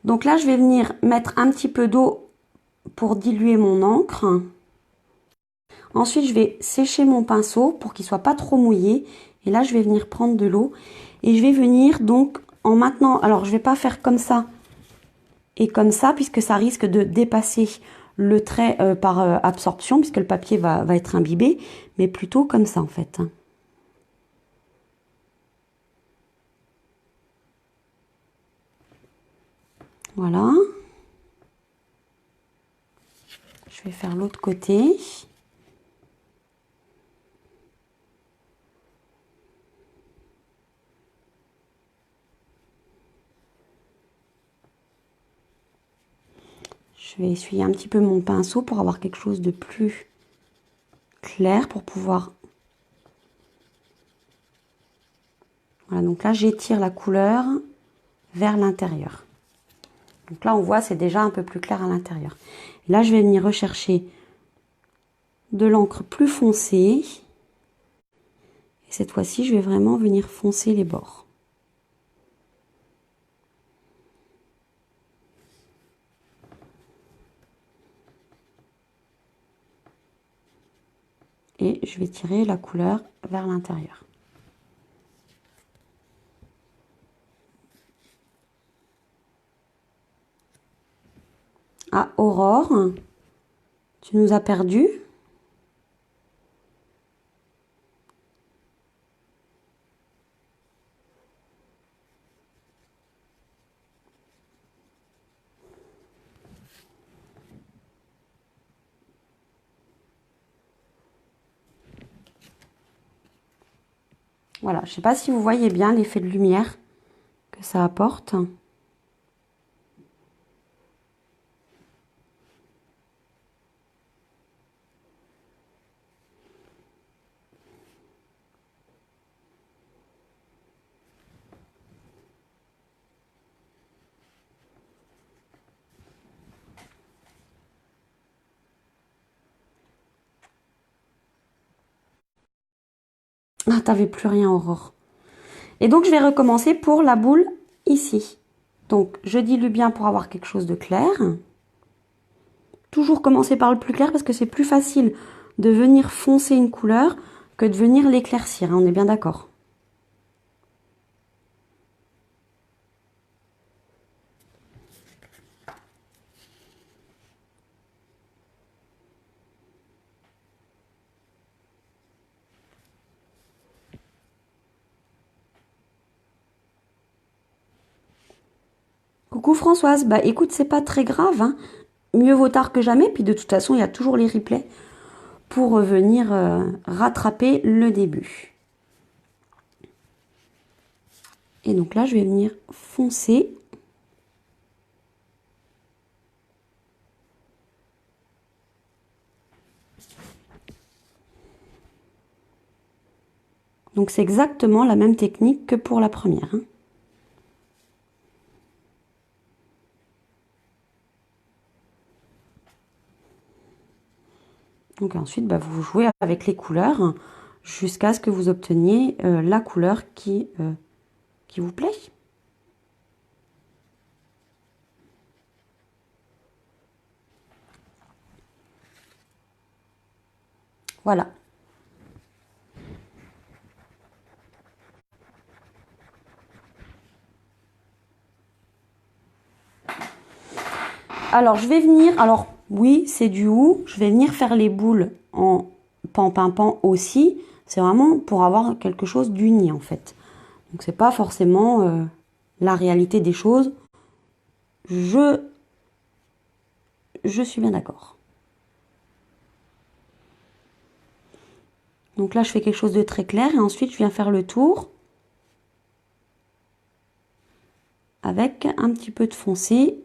Donc là, je vais venir mettre un petit peu d'eau pour diluer mon encre. Ensuite, je vais sécher mon pinceau pour qu'il ne soit pas trop mouillé. Et là, je vais venir prendre de l'eau. Et je vais venir donc en maintenant... Alors, je ne vais pas faire comme ça et comme ça, puisque ça risque de dépasser le trait par absorption, puisque le papier va être imbibé. Mais plutôt comme ça, en fait. Voilà. Je vais faire l'autre côté. Je vais essuyer un petit peu mon pinceau pour avoir quelque chose de plus clair pour pouvoir... Voilà, donc là, j'étire la couleur vers l'intérieur. Donc là, on voit, c'est déjà un peu plus clair à l'intérieur. Là, je vais venir rechercher de l'encre plus foncée. Et cette fois-ci, je vais vraiment venir foncer les bords. Et je vais tirer la couleur vers l'intérieur. Ah, Aurore, tu nous as perdu. Voilà, je ne sais pas si vous voyez bien l'effet de lumière que ça apporte. Ah, t'avais plus rien, Aurore. Et donc, je vais recommencer pour la boule ici. Donc, je dilue bien pour avoir quelque chose de clair. Toujours commencer par le plus clair parce que c'est plus facile de venir foncer une couleur que de venir l'éclaircir. On est bien d'accord. Coucou Françoise, bah écoute, c'est pas très grave, hein. Mieux vaut tard que jamais, puis de toute façon, il y a toujours les replays pour venir rattraper le début. Et donc là, je vais venir foncer. Donc c'est exactement la même technique que pour la première, hein. Donc ensuite, bah, vous jouez avec les couleurs jusqu'à ce que vous obteniez la couleur qui vous plaît. Voilà. Alors, je vais venir, alors oui, c'est du hou, je vais venir faire les boules en pan aussi. C'est vraiment pour avoir quelque chose d'uni en fait. Donc, c'est pas forcément la réalité des choses. Je suis bien d'accord. Donc là, je fais quelque chose de très clair et ensuite, je viens faire le tour avec un petit peu de foncé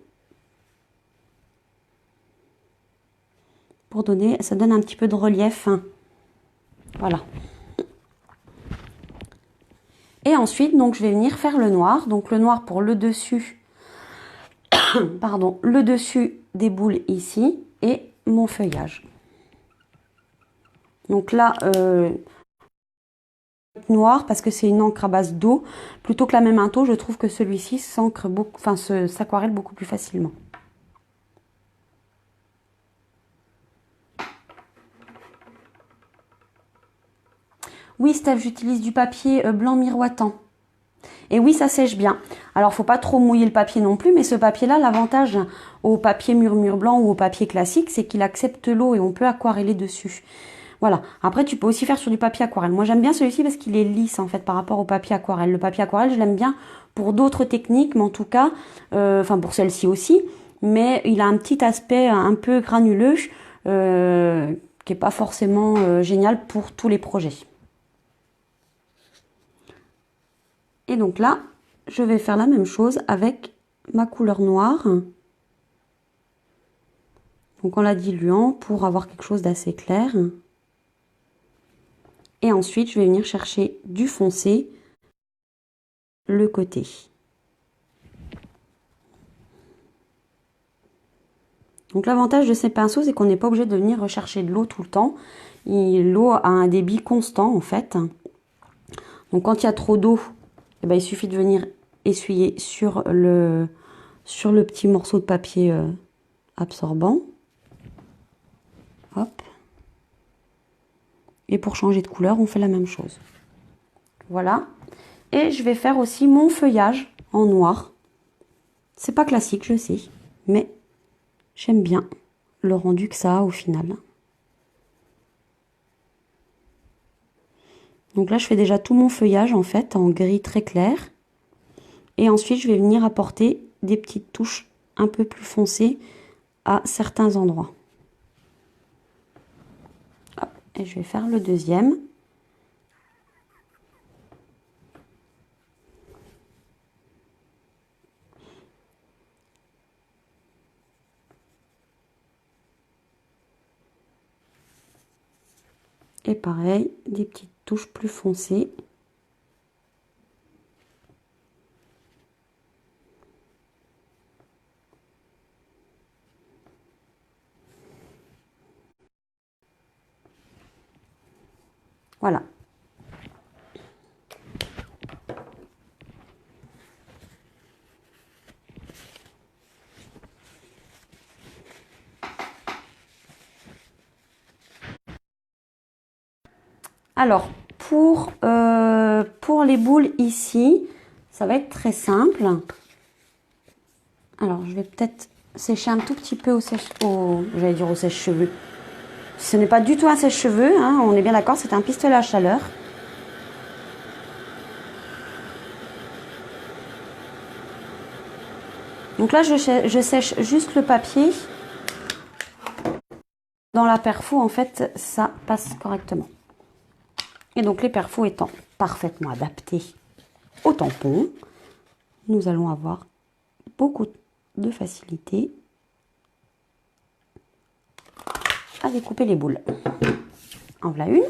pour donner, ça donne un petit peu de relief. Voilà. Et ensuite, donc, je vais venir faire le noir. Donc, le noir pour le dessus, pardon, le dessus des boules ici et mon feuillage. Donc là, noir parce que c'est une encre à base d'eau. Plutôt que la Memento, je trouve que celui-ci s'ancre beaucoup, enfin, s'aquarelle beaucoup plus facilement. Oui, Steph, j'utilise du papier blanc miroitant. Et oui, ça sèche bien. Alors, faut pas trop mouiller le papier non plus, mais ce papier-là, l'avantage au papier murmure blanc ou au papier classique, c'est qu'il accepte l'eau et on peut aquareller dessus. Voilà. Après, tu peux aussi faire sur du papier aquarelle. Moi, j'aime bien celui-ci parce qu'il est lisse, en fait, par rapport au papier aquarelle. Le papier aquarelle, je l'aime bien pour d'autres techniques, mais en tout cas, enfin, pour celle-ci aussi. Mais il a un petit aspect un peu granuleux, qui est pas forcément génial pour tous les projets. Et donc là, je vais faire la même chose avec ma couleur noire. Donc en la diluant pour avoir quelque chose d'assez clair. Et ensuite, je vais venir chercher du foncé le côté. Donc l'avantage de ces pinceaux, c'est qu'on n'est pas obligé de venir rechercher de l'eau tout le temps. L'eau a un débit constant en fait. Donc quand il y a trop d'eau, eh ben, il suffit de venir essuyer sur le petit morceau de papier absorbant. Hop. Et pour changer de couleur, on fait la même chose. Voilà. Et je vais faire aussi mon feuillage en noir. C'est pas classique, je sais, mais j'aime bien le rendu que ça a au final. Donc là, je fais déjà tout mon feuillage en fait en gris très clair. Et ensuite, je vais venir apporter des petites touches un peu plus foncées à certains endroits. Hop, et je vais faire le deuxième. Et pareil, des petites touches plus foncées. Voilà. Alors, pour les boules ici, ça va être très simple. Alors, je vais peut-être sécher un tout petit peu j'allais dire au sèche-cheveux. Ce n'est pas du tout un sèche-cheveux, hein, on est bien d'accord, c'est un pistolet à chaleur. Donc là, je sèche juste le papier. Dans la perfo, en fait, ça passe correctement. Et donc, les perfos étant parfaitement adaptés au tampon, nous allons avoir beaucoup de facilité à découper les boules. En voilà une.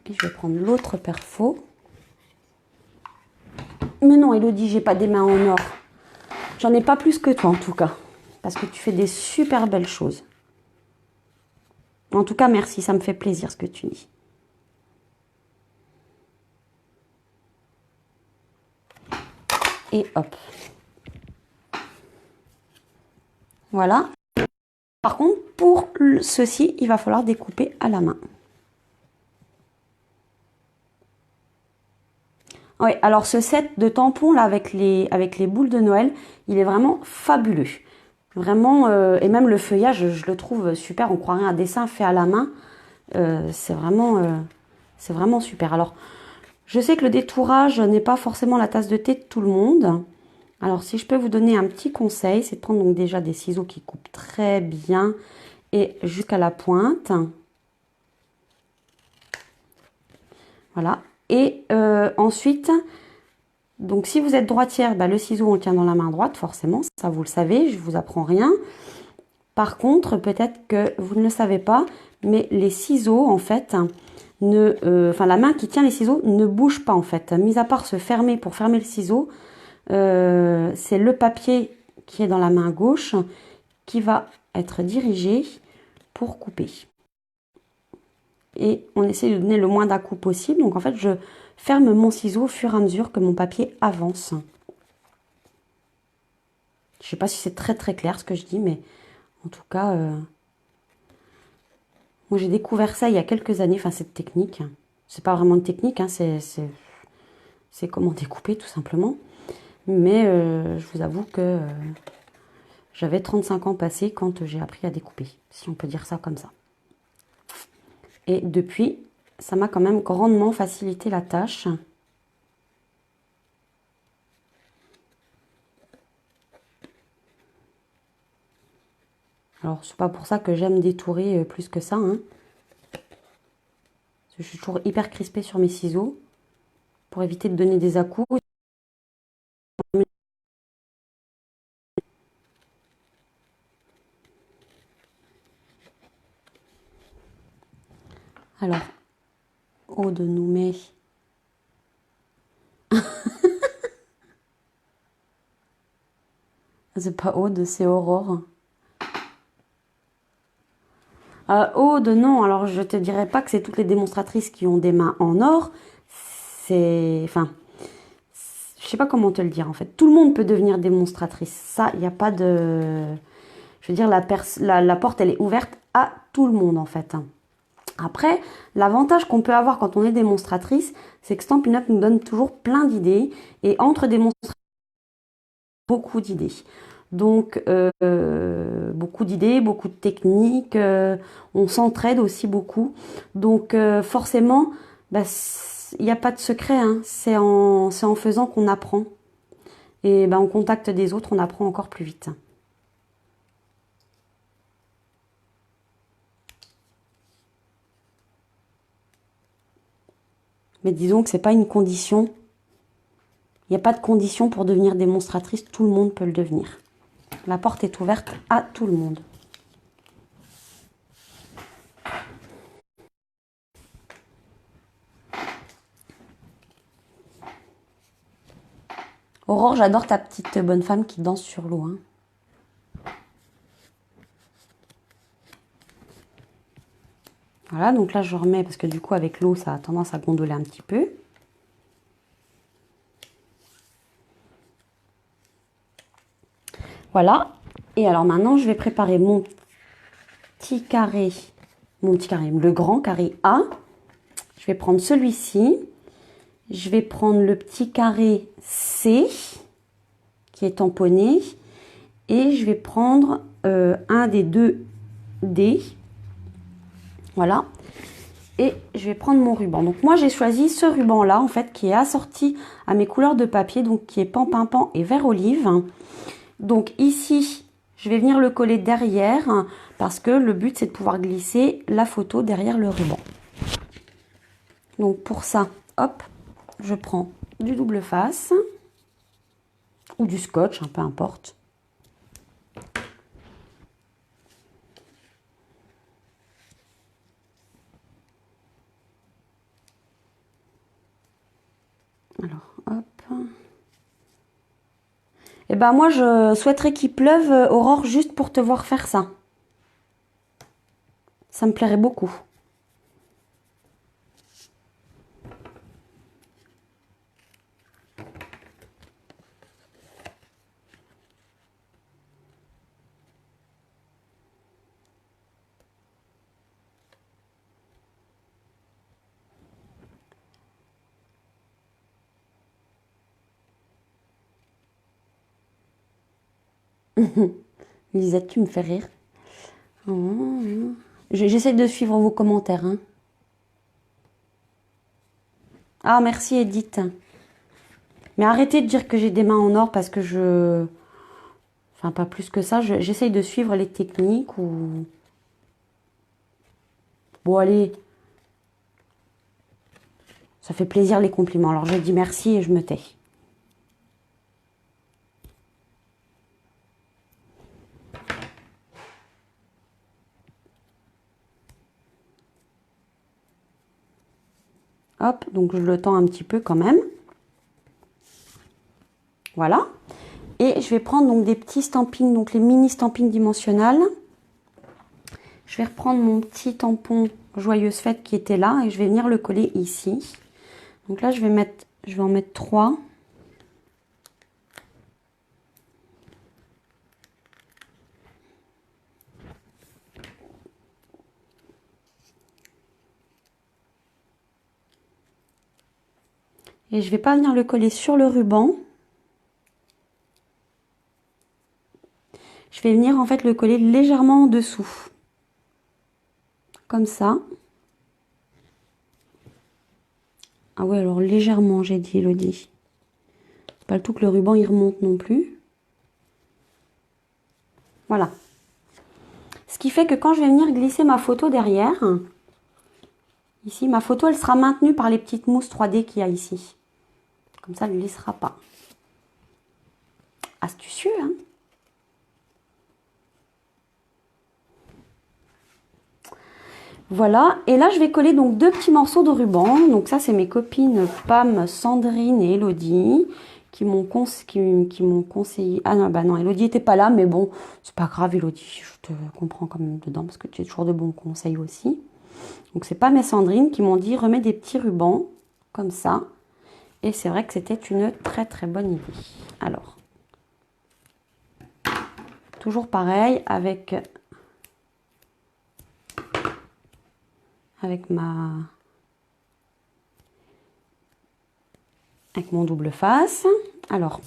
Et je vais prendre l'autre perfo. Mais non, Elodie, j'ai pas des mains en or. J'en ai pas plus que toi, en tout cas. Parce que tu fais des super belles choses. En tout cas, merci, ça me fait plaisir ce que tu dis. Et hop. Voilà. Par contre, pour ceci, il va falloir découper à la main. Oui, alors ce set de tampons là avec les boules de Noël, il est vraiment fabuleux. Vraiment, et même le feuillage, je le trouve super. On croirait un dessin fait à la main. C'est vraiment super. Alors, je sais que le détourage n'est pas forcément la tasse de thé de tout le monde. Alors, si je peux vous donner un petit conseil, c'est de prendre donc déjà des ciseaux qui coupent très bien et jusqu'à la pointe. Voilà. Et ensuite, donc si vous êtes droitière, bah, le ciseau on le tient dans la main droite, forcément, ça vous le savez, je vous apprends rien. Par contre, peut-être que vous ne le savez pas, mais les ciseaux, en fait, enfin la main qui tient les ciseaux ne bouge pas en fait. Mis à part se fermer pour fermer le ciseau, c'est le papier qui est dans la main gauche qui va être dirigé pour couper. Et on essaie de donner le moins d'à-coups possible. Donc en fait, je ferme mon ciseau au fur et à mesure que mon papier avance. Je ne sais pas si c'est très très clair ce que je dis, mais en tout cas, moi j'ai découvert ça il y a quelques années, enfin cette technique. C'est pas vraiment une technique, hein, c'est comment découper tout simplement. Mais je vous avoue que j'avais 35 ans passés quand j'ai appris à découper, si on peut dire ça comme ça. Et depuis, ça m'a quand même grandement facilité la tâche. Alors, c'est pas pour ça que j'aime détourer plus que ça, hein. Je suis toujours hyper crispée sur mes ciseaux pour éviter de donner des à-coups. Alors, Aude nous met... C'est pas Aude, c'est Aurore. Aude, non, alors je te dirais pas que c'est toutes les démonstratrices qui ont des mains en or. C'est... Enfin, je sais pas comment te le dire en fait. Tout le monde peut devenir démonstratrice. Ça, il n'y a pas de... Je veux dire, la porte, elle est ouverte à tout le monde en fait. Après, l'avantage qu'on peut avoir quand on est démonstratrice, c'est que Stampin' Up nous donne toujours plein d'idées. Et entre démonstratrices, beaucoup d'idées. Donc, beaucoup d'idées, beaucoup de techniques. On s'entraide aussi beaucoup. Donc, forcément, bah, il n'y a pas de secret, hein. C'est en faisant qu'on apprend. Et bah, en contact des autres, on apprend encore plus vite. Mais disons que c'est pas une condition. Il n'y a pas de condition pour devenir démonstratrice. Tout le monde peut le devenir. La porte est ouverte à tout le monde. Aurore, j'adore ta petite bonne femme qui danse sur l'eau, hein. Voilà, donc là je remets parce que du coup avec l'eau ça a tendance à gondoler un petit peu. Voilà. Et alors maintenant je vais préparer mon petit carré, le grand carré A. Je vais prendre celui-ci. Je vais prendre le petit carré C qui est tamponné. Et je vais prendre un des deux D. Voilà. Et je vais prendre mon ruban. Donc moi j'ai choisi ce ruban là en fait qui est assorti à mes couleurs de papier, donc qui est pan pimpant et vert olive. Donc ici je vais venir le coller derrière parce que le but c'est de pouvoir glisser la photo derrière le ruban. Donc pour ça, hop, je prends du double face ou du scotch, peu importe. Alors, hop. Et ben moi, je souhaiterais qu'il pleuve, Aurore, juste pour te voir faire ça. Ça me plairait beaucoup. Lisette, tu me fais rire. J'essaie de suivre vos commentaires. Hein. Ah, merci Edith. Mais arrêtez de dire que j'ai des mains en or parce que je... Enfin, pas plus que ça. J'essaye de suivre les techniques ou... Bon, allez. Ça fait plaisir les compliments. Alors, je dis merci et je me tais. Hop, donc je le tends un petit peu quand même. Voilà. Et je vais prendre donc des petits stampings, donc les mini stampings dimensionnels. Je vais reprendre mon petit tampon Joyeuse Fête qui était là et je vais venir le coller ici. Donc là, je vais en mettre 3. Et je vais pas venir le coller sur le ruban. Je vais venir en fait le coller légèrement en dessous. Comme ça. Ah ouais, alors légèrement, j'ai dit, Elodie. C'est pas le tout que le ruban il remonte non plus. Voilà. Ce qui fait que quand je vais venir glisser ma photo derrière, ici, ma photo, elle sera maintenue par les petites mousses 3D qu'il y a ici. Comme ça, elle ne glissera pas. Astucieux, hein? Voilà, et là je vais coller donc 2 petits morceaux de ruban. Donc ça c'est mes copines Pam, Sandrine et Elodie qui m'ont conseillé. Ah non, bah non, Elodie n'était pas là, mais bon, c'est pas grave Elodie, je te comprends quand même dedans parce que tu as toujours de bons conseils aussi. Donc c'est Pam et Sandrine qui m'ont dit remets des petits rubans comme ça. Et c'est vrai que c'était une très très bonne idée. Alors, toujours pareil avec mon double face. Alors,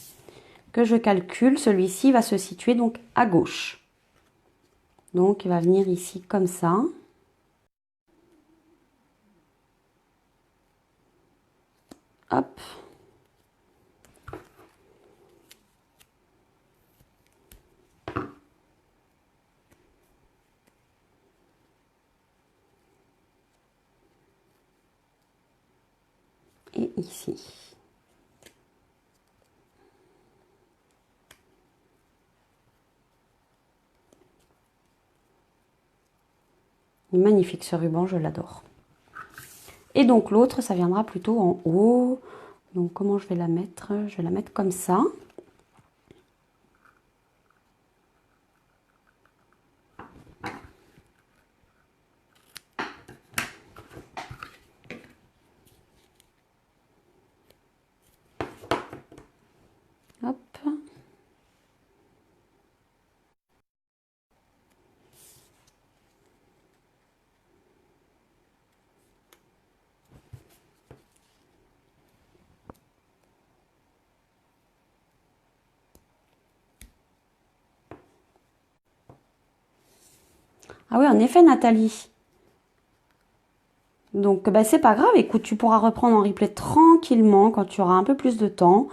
que je calcule, celui-ci va se situer donc à gauche. Donc, il va venir ici comme ça. Hop. Et ici. Magnifique ce ruban, je l'adore. Et donc l'autre, ça viendra plutôt en haut. Donc comment je vais la mettre? Je vais la mettre comme ça. Hop. Ah oui, en effet, Nathalie. Donc, bah, c'est pas grave. Écoute, tu pourras reprendre en replay tranquillement quand tu auras un peu plus de temps,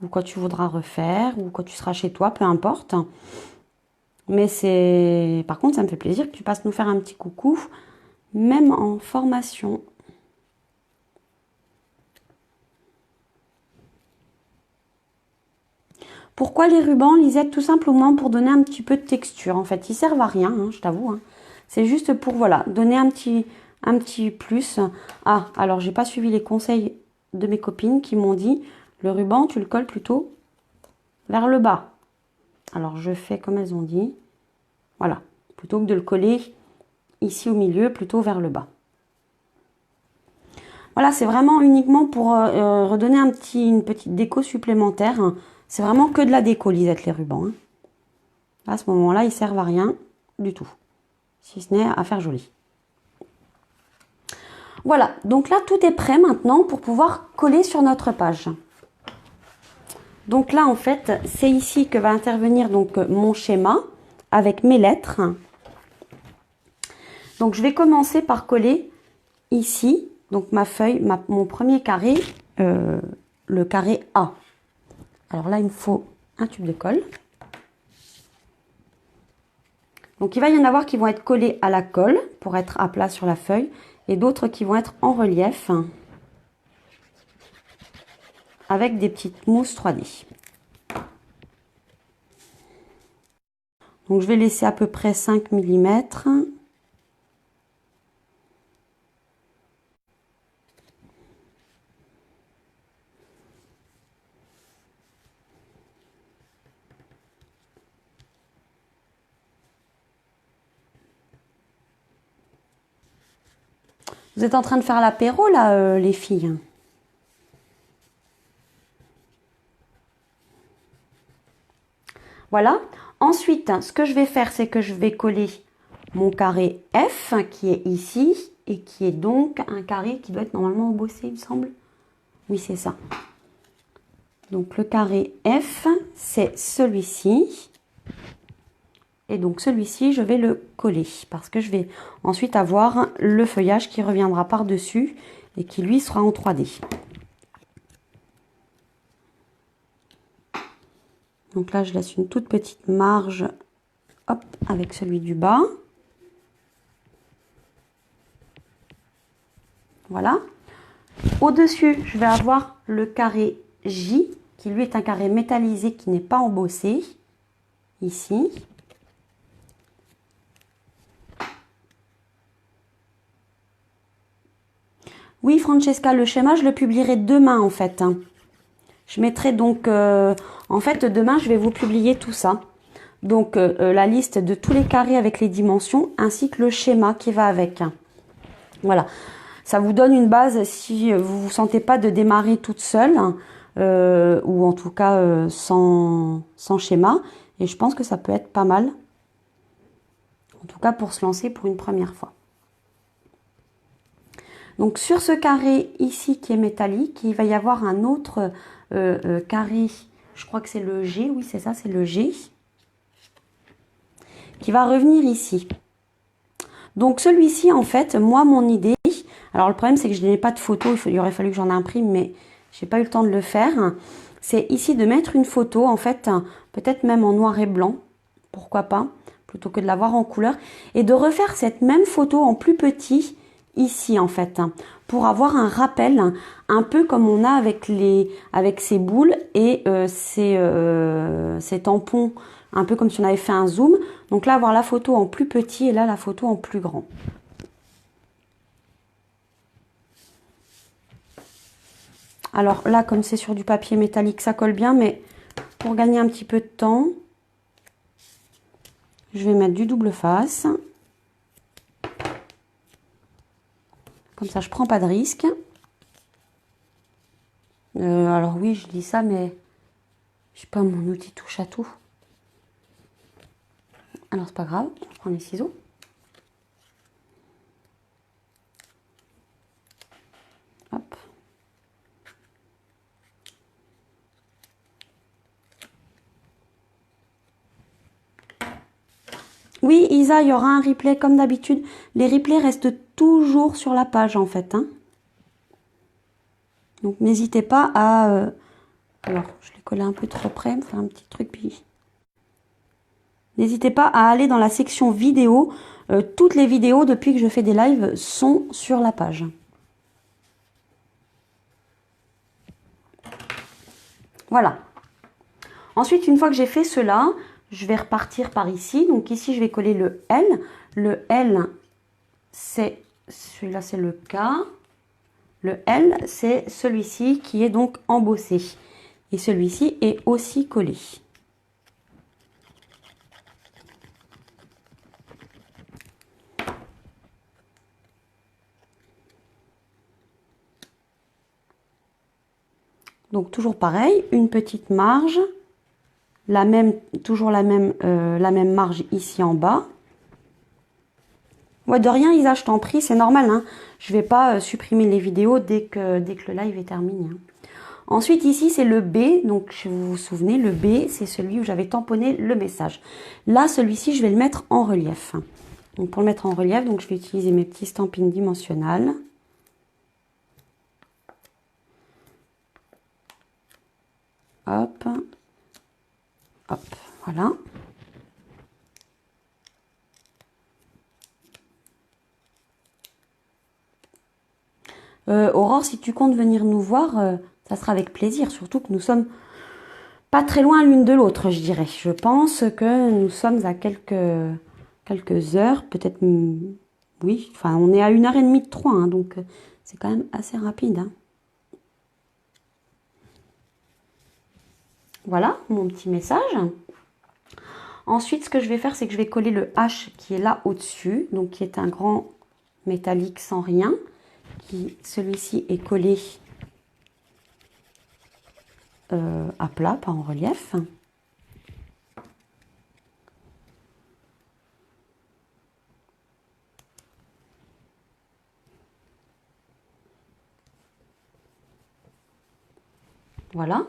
ou quand tu voudras refaire, ou quand tu seras chez toi, peu importe. Mais c'est... Par contre, ça me fait plaisir que tu passes nous faire un petit coucou, même en formation. Pourquoi les rubans, Lisette? Tout simplement pour donner un petit peu de texture. En fait, ils servent à rien, hein, je t'avoue. Hein. C'est juste pour, voilà, donner un petit plus. Ah, alors, j'ai pas suivi les conseils de mes copines qui m'ont dit, le ruban, tu le colles plutôt vers le bas. Alors, je fais comme elles ont dit. Voilà, plutôt que de le coller ici au milieu, plutôt vers le bas. Voilà, c'est vraiment uniquement pour redonner une petite déco supplémentaire. C'est vraiment que de la déco, Lisette, les rubans. Hein. À ce moment-là, ils servent à rien du tout. Si ce n'est à faire joli. Voilà, donc là, tout est prêt maintenant pour pouvoir coller sur notre page. Donc là, en fait, c'est ici que va intervenir donc mon schéma avec mes lettres. Donc, je vais commencer par coller ici, donc ma feuille, mon premier carré, le carré A. Alors là, il me faut un tube de colle. Donc, il va y en avoir qui vont être collés à la colle pour être à plat sur la feuille et d'autres qui vont être en relief avec des petites mousses 3D. Donc, je vais laisser à peu près 5 mm. Vous êtes en train de faire l'apéro là, les filles? Voilà. Ensuite, ce que je vais faire, c'est que je vais coller mon carré F qui est ici et qui est donc un carré qui doit être normalement embossé, il me semble. Oui, c'est ça. Donc le carré F, c'est celui-ci. Et donc celui-ci, je vais le coller parce que je vais ensuite avoir le feuillage qui reviendra par-dessus et qui lui sera en 3D. Donc là, je laisse une toute petite marge, hop, avec celui du bas. Voilà. Au-dessus, je vais avoir le carré J, qui lui est un carré métallisé qui n'est pas embossé, ici. Oui, Francesca, le schéma, je le publierai demain, en fait. Je mettrai donc... en fait, demain, je vais vous publier tout ça. Donc, la liste de tous les carrés avec les dimensions, ainsi que le schéma qui va avec. Voilà. Ça vous donne une base si vous ne vous sentez pas de démarrer toute seule, ou en tout cas sans schéma. Et je pense que ça peut être pas mal. En tout cas, pour se lancer pour une première fois. Donc sur ce carré ici qui est métallique, il va y avoir un autre carré, je crois que c'est le G, oui c'est ça, c'est le G, qui va revenir ici. Donc celui-ci en fait, moi mon idée, alors le problème c'est que je n'ai pas de photo, il aurait fallu que j'en imprime, mais j'ai pas eu le temps de le faire. C'est ici de mettre une photo en fait, peut-être même en noir et blanc, pourquoi pas, plutôt que de l'avoir en couleur, et de refaire cette même photo en plus petit, ici en fait, pour avoir un rappel un peu comme on a avec ces boules et ces tampons, un peu comme si on avait fait un zoom. Donc là avoir la photo en plus petit et là la photo en plus grand. Alors là comme c'est sur du papier métallique ça colle bien, mais pour gagner un petit peu de temps je vais mettre du double face. Comme ça, je prends pas de risque. Alors oui, je dis ça, mais je sais pas mon outil touche à tout. Alors c'est pas grave, je prends les ciseaux. Hop. Oui, Isa, il y aura un replay comme d'habitude. Les replays restent toujours sur la page en fait. Hein. Donc n'hésitez pas à... Alors, je l'ai collé un peu trop près, me faire un petit truc. Puis... N'hésitez pas à aller dans la section vidéo. Toutes les vidéos depuis que je fais des lives sont sur la page. Voilà. Ensuite, une fois que j'ai fait cela, je vais repartir par ici. Donc ici, je vais coller le L. Le L, c'est celui-là, c'est le K. Le L, c'est celui-ci qui est donc embossé. Et celui-ci est aussi collé. Donc toujours pareil, une petite marge, toujours la même marge ici en bas. Ouais, de rien Isa, je t'en prie, c'est normal. Hein. Je vais pas supprimer les vidéos dès que le live est terminé. Hein. Ensuite, ici, c'est le B. Donc, si vous vous souvenez, le B, c'est celui où j'avais tamponné le message. Là, celui-ci, je vais le mettre en relief. Donc, pour le mettre en relief, donc, je vais utiliser mes petits stampings dimensionnels. Hop. Hop. Voilà. Aurore, si tu comptes venir nous voir, ça sera avec plaisir. Surtout que nous sommes pas très loin l'une de l'autre, je dirais. Je pense que nous sommes à quelques heures, peut-être, oui. Enfin, on est à 1h30 de Troyes, hein, donc c'est quand même assez rapide. Hein. Voilà mon petit message. Ensuite, ce que je vais faire, c'est que je vais coller le H qui est là au-dessus, donc qui est un grand métallique sans rien. Celui-ci est collé à plat, pas en relief. Voilà.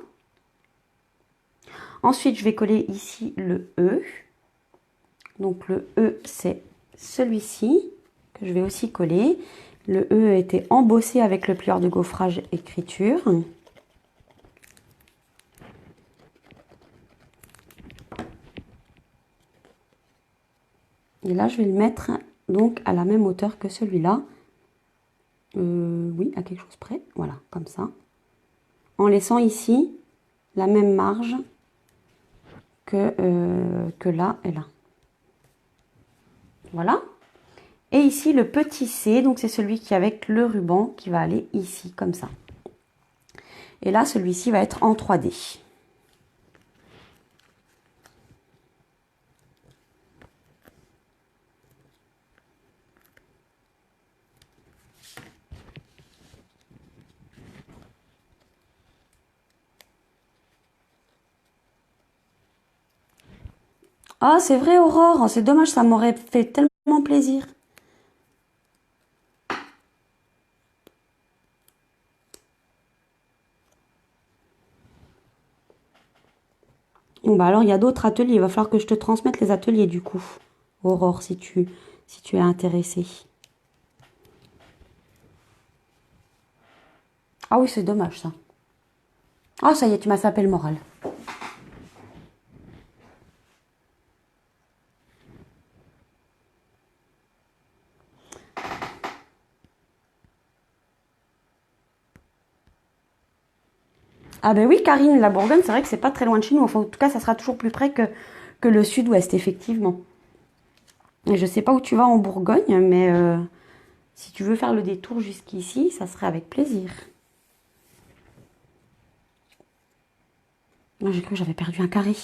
Ensuite, je vais coller ici le E. Donc le E, c'est celui-ci que je vais aussi coller. Le E a été embossé avec le plieur de gaufrage écriture. Et là, je vais le mettre donc à la même hauteur que celui-là. Oui, à quelque chose près. Voilà, comme ça. En laissant ici la même marge que là et là. Voilà. Et ici, le petit C, donc c'est celui qui est avec le ruban qui va aller ici, comme ça. Et là, celui-ci va être en 3D. Ah, c'est vrai, Aurore, c'est dommage, ça m'aurait fait tellement plaisir. Bon, bah alors, il y a d'autres ateliers. Il va falloir que je te transmette les ateliers, du coup. Aurore, si tu es intéressée. Ah oui, c'est dommage, ça. Ah, ça y est, tu m'as sapé le moral. Ah ben oui, Karine, la Bourgogne, c'est vrai que c'est pas très loin de chez nous. Enfin, en tout cas, ça sera toujours plus près que le sud-ouest, effectivement. Et je sais pas où tu vas en Bourgogne, mais si tu veux faire le détour jusqu'ici, ça serait avec plaisir. Ah, j'ai cru que j'avais perdu un carré.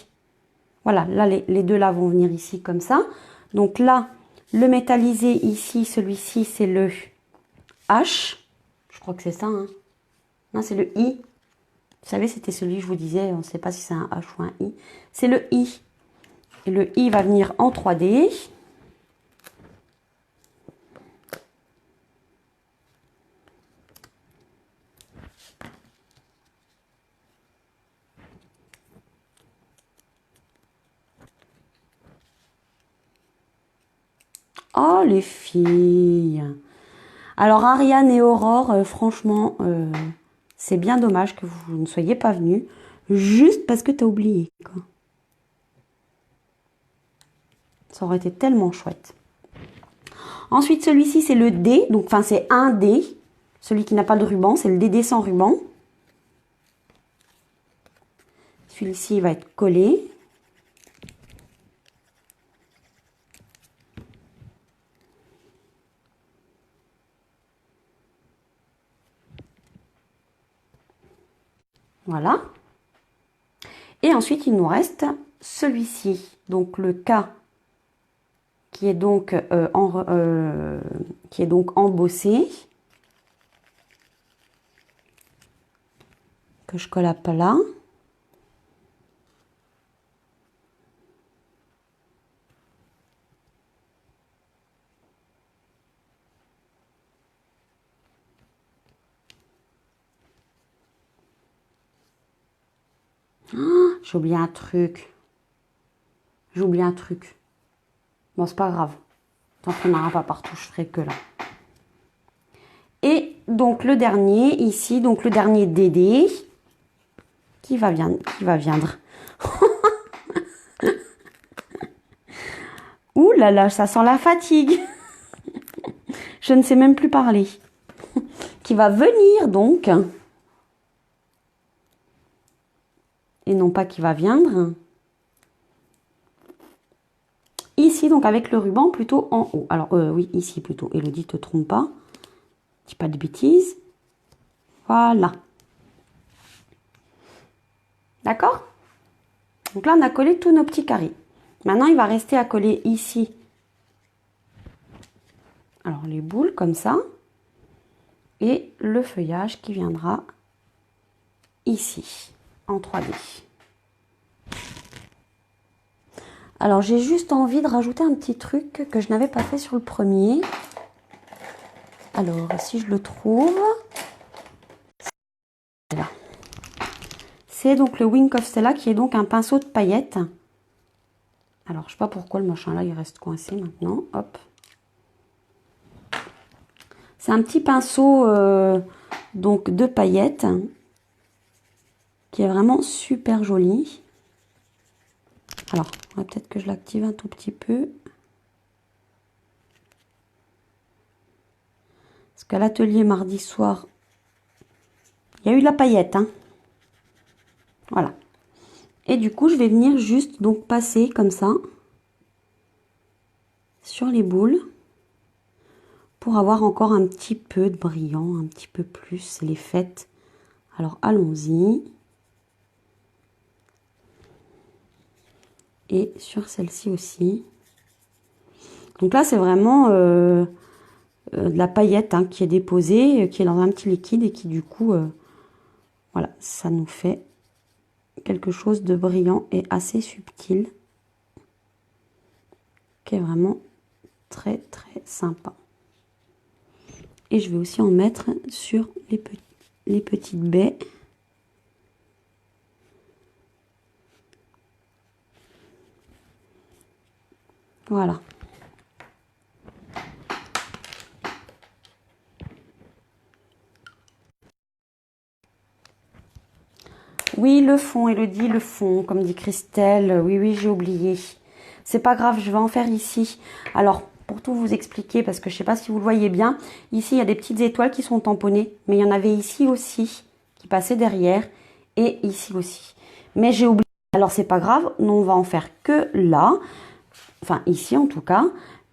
Voilà, là, les deux là vont venir ici comme ça. Donc là, le métallisé ici, celui-ci, c'est le H. Je crois que c'est ça, hein. Non, c'est le I. Vous savez, c'était celui, je vous disais, on ne sait pas si c'est un H ou un I. C'est le I. Et le I va venir en 3D. Oh, les filles. Alors, Ariane et Aurore, franchement, c'est bien dommage que vous ne soyez pas venus. Juste parce que tu as oublié, quoi. Ça aurait été tellement chouette. Ensuite, celui-ci, c'est le D. Donc, enfin, c'est un D. Celui qui n'a pas de ruban, c'est le DD sans ruban. Celui-ci va être collé. Voilà. Et ensuite, il nous reste celui-ci. Donc, le K qui est donc, embossé. Que je colle à plat. J'ai oublié un truc. J'ai oublié un truc. Bon, c'est pas grave. Tant qu'il n'y en aura pas partout, je ferai que là. Et donc le dernier ici, donc le dernier Dédé qui va viendre. Ouh là là, ça sent la fatigue. Je ne sais même plus parler. Qui va venir donc. Et non pas qui va viendre. Ici, donc avec le ruban plutôt en haut. Alors oui, ici plutôt. Elodie, te trompe pas. Dis pas de bêtises. Voilà. D'accord? Donc là, on a collé tous nos petits carrés. Maintenant, il va rester à coller ici. Alors, les boules comme ça. Et le feuillage qui viendra ici, en 3D. Alors, j'ai juste envie de rajouter un petit truc que je n'avais pas fait sur le premier. Alors, si je le trouve... Voilà. C'est donc le Wink of Stella qui est donc un pinceau de paillettes. Alors, je sais pas pourquoi le machin là, il reste coincé maintenant. Hop. C'est un petit pinceau donc de paillettes qui est vraiment super joli. Alors, peut-être que je l'active un tout petit peu. Parce qu'à l'atelier mardi soir, il y a eu de la paillette. Hein. Voilà. Et du coup, je vais venir juste donc passer comme ça sur les boules pour avoir encore un petit peu de brillant, un petit peu plus. C'est les fêtes. Alors, allons-y. Et sur celle-ci aussi. Donc là, c'est vraiment de la paillette hein, qui est déposée, qui est dans un petit liquide et qui du coup, voilà, ça nous fait quelque chose de brillant et assez subtil. Qui est vraiment très très sympa. Et je vais aussi en mettre sur les petites baies. Voilà. Oui, le fond, Elodie, le fond, comme dit Christelle. Oui, oui, j'ai oublié. C'est pas grave, je vais en faire ici. Alors, pour tout vous expliquer, parce que je sais pas si vous le voyez bien, ici, il y a des petites étoiles qui sont tamponnées, mais il y en avait ici aussi, qui passaient derrière, et ici aussi. Mais j'ai oublié. Alors, c'est pas grave, nous, on va en faire que là. Enfin, ici, en tout cas.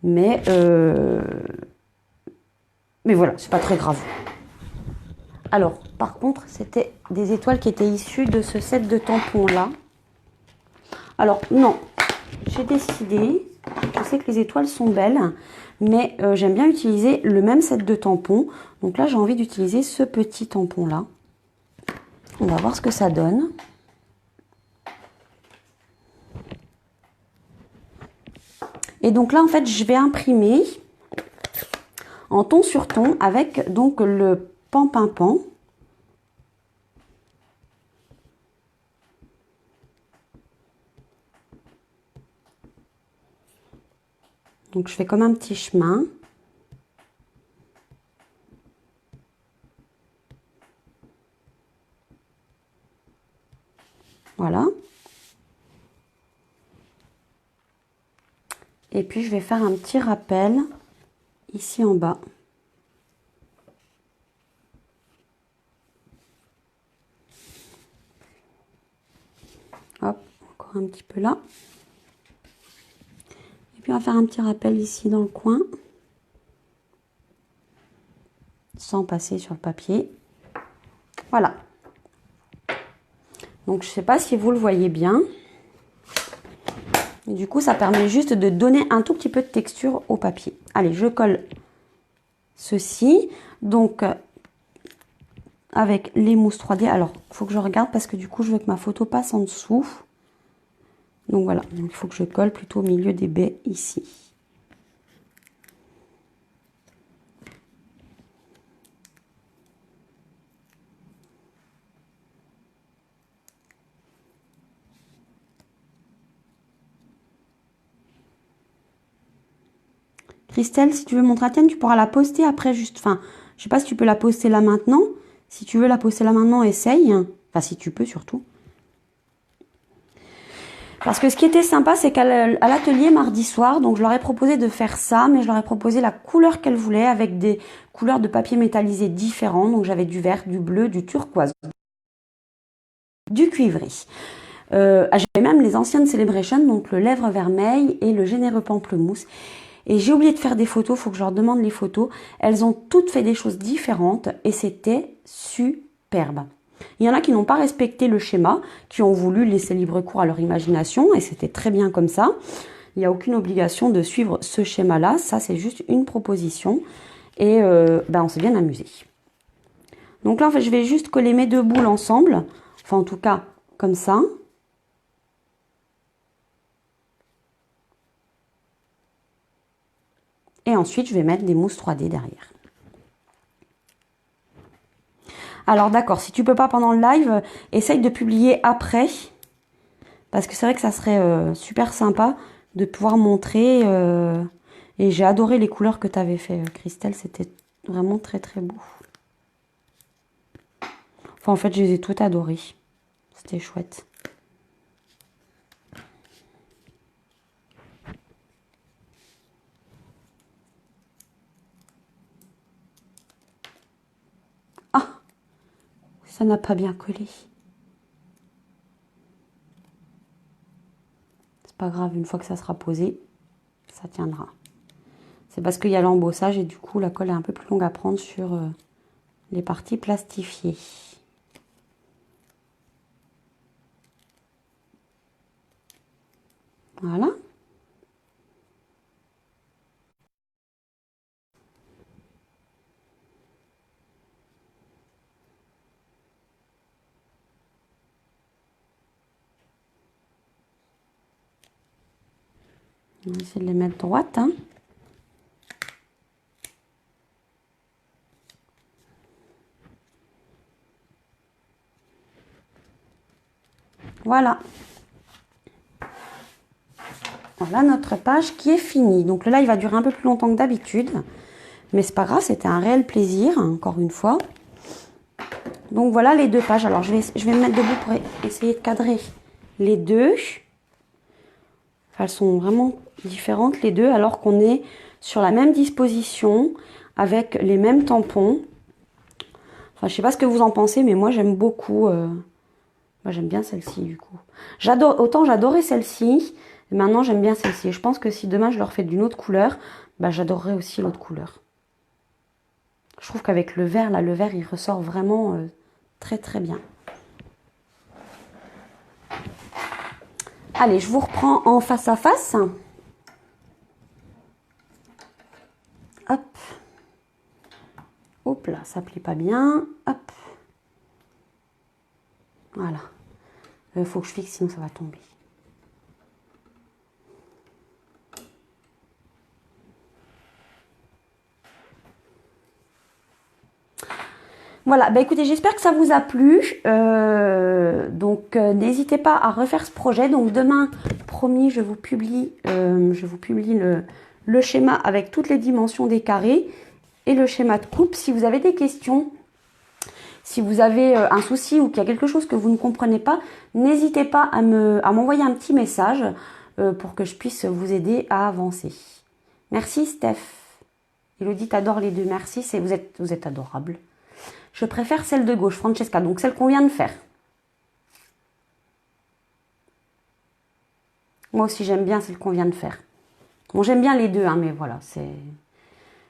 Mais voilà, c'est pas très grave. Alors, par contre, c'était des étoiles qui étaient issues de ce set de tampons-là. Alors, non, j'ai décidé, je sais que les étoiles sont belles, mais j'aime bien utiliser le même set de tampons. Donc là, j'ai envie d'utiliser ce petit tampon-là. On va voir ce que ça donne. Et donc là, en fait, je vais imprimer en ton sur ton avec donc le pan-pin-pan. Donc je fais comme un petit chemin. Voilà. Et puis je vais faire un petit rappel ici en bas. Hop, encore un petit peu là. Et puis on va faire un petit rappel ici dans le coin. Sans passer sur le papier. Voilà. Donc je ne sais pas si vous le voyez bien. Et du coup, ça permet juste de donner un tout petit peu de texture au papier. Allez, je colle ceci. Donc, avec les mousses 3D. Alors, il faut que je regarde parce que du coup, je veux que ma photo passe en dessous. Donc voilà, donc, il faut que je colle plutôt au milieu des baies ici. Christelle, si tu veux montrer la tienne, tu pourras la poster après juste. Enfin, je sais pas si tu peux la poster là maintenant. Si tu veux la poster là maintenant, essaye. Enfin, si tu peux surtout. Parce que ce qui était sympa, c'est qu'à l'atelier mardi soir, donc je leur ai proposé de faire ça, mais je leur ai proposé la couleur qu'elles voulaient avec des couleurs de papier métallisé différents. Donc j'avais du vert, du bleu, du turquoise, du cuivré. J'avais même les anciennes Celebration, donc le lèvre vermeil et le généreux pamplemousse. Et j'ai oublié de faire des photos, il faut que je leur demande les photos. Elles ont toutes fait des choses différentes et c'était superbe. Il y en a qui n'ont pas respecté le schéma, qui ont voulu laisser libre cours à leur imagination et c'était très bien comme ça. Il n'y a aucune obligation de suivre ce schéma-là, ça c'est juste une proposition et on s'est bien amusé. Donc là en fait je vais juste coller mes deux boules ensemble, enfin en tout cas comme ça. Et ensuite je vais mettre des mousses 3D derrière. Alors d'accord, si tu peux pas pendant le live, essaye de publier après. Parce que c'est vrai que ça serait super sympa de pouvoir montrer. Et j'ai adoré les couleurs que tu avais fait, Christelle. C'était vraiment très très beau. Enfin, en fait, je les ai toutes adorées. C'était chouette. Ah, ça n'a pas bien collé. C'est pas grave, une fois que ça sera posé, ça tiendra. C'est parce qu'il y a l'embossage et du coup, la colle est un peu plus longue à prendre sur les parties plastifiées. Voilà. On va essayer de les mettre droites. Hein. Voilà. Voilà notre page qui est finie. Donc le live va durer un peu plus longtemps que d'habitude. Mais c'est pas grave, c'était un réel plaisir, encore une fois. Donc voilà les deux pages. Alors je vais me mettre debout pour essayer de cadrer les deux. Enfin, elles sont vraiment différentes les deux, alors qu'on est sur la même disposition, avec les mêmes tampons. Enfin, je sais pas ce que vous en pensez, mais moi j'aime beaucoup. Moi j'aime bien celle-ci du coup. Autant j'adorais celle-ci, maintenant j'aime bien celle-ci. Et je pense que si demain je leur fais d'une autre couleur, j'adorerais aussi l'autre couleur. Je trouve qu'avec le vert, là, le vert il ressort vraiment très très bien. Allez, je vous reprends en face à face. Hop. Hop là, ça plaît pas bien. Hop. Voilà. Il faut que je fixe, sinon ça va tomber. Voilà, écoutez, j'espère que ça vous a plu. N'hésitez pas à refaire ce projet. Donc demain, promis, je vous publie le schéma avec toutes les dimensions des carrés et le schéma de coupe. Si vous avez des questions, si vous avez un souci ou qu'il y a quelque chose que vous ne comprenez pas, n'hésitez pas à m'envoyer un petit message pour que je puisse vous aider à avancer. Merci Steph. Elodie, t'adore les deux. Merci, vous êtes adorable. Je préfère celle de gauche, Francesca, donc celle qu'on vient de faire. Moi aussi, j'aime bien celle qu'on vient de faire. Bon, j'aime bien les deux, hein, mais voilà, c'est...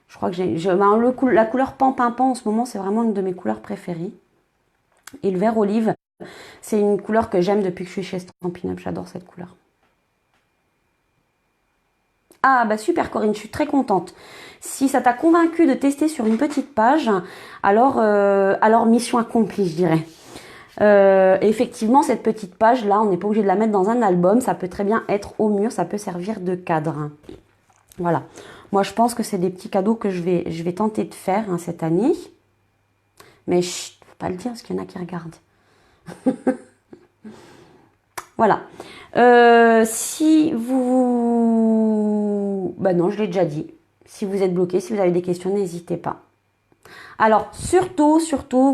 Je crois que la couleur pan-pin-pan en ce moment, c'est vraiment une de mes couleurs préférées. Et le vert olive, c'est une couleur que j'aime depuis que je suis chez Stampin' Up. J'adore cette couleur. Ah super Corinne, je suis très contente. Si ça t'a convaincu de tester sur une petite page, alors mission accomplie, je dirais. Effectivement, cette petite page là, on n'est pas obligé de la mettre dans un album, ça peut très bien être au mur, ça peut servir de cadre. Voilà. Moi, je pense que c'est des petits cadeaux que je vais tenter de faire cette année. Mais chut, faut pas le dire parce qu'il y en a qui regardent. Voilà. Si vous... non, je l'ai déjà dit. Si vous êtes bloqué, si vous avez des questions, n'hésitez pas. Alors, surtout,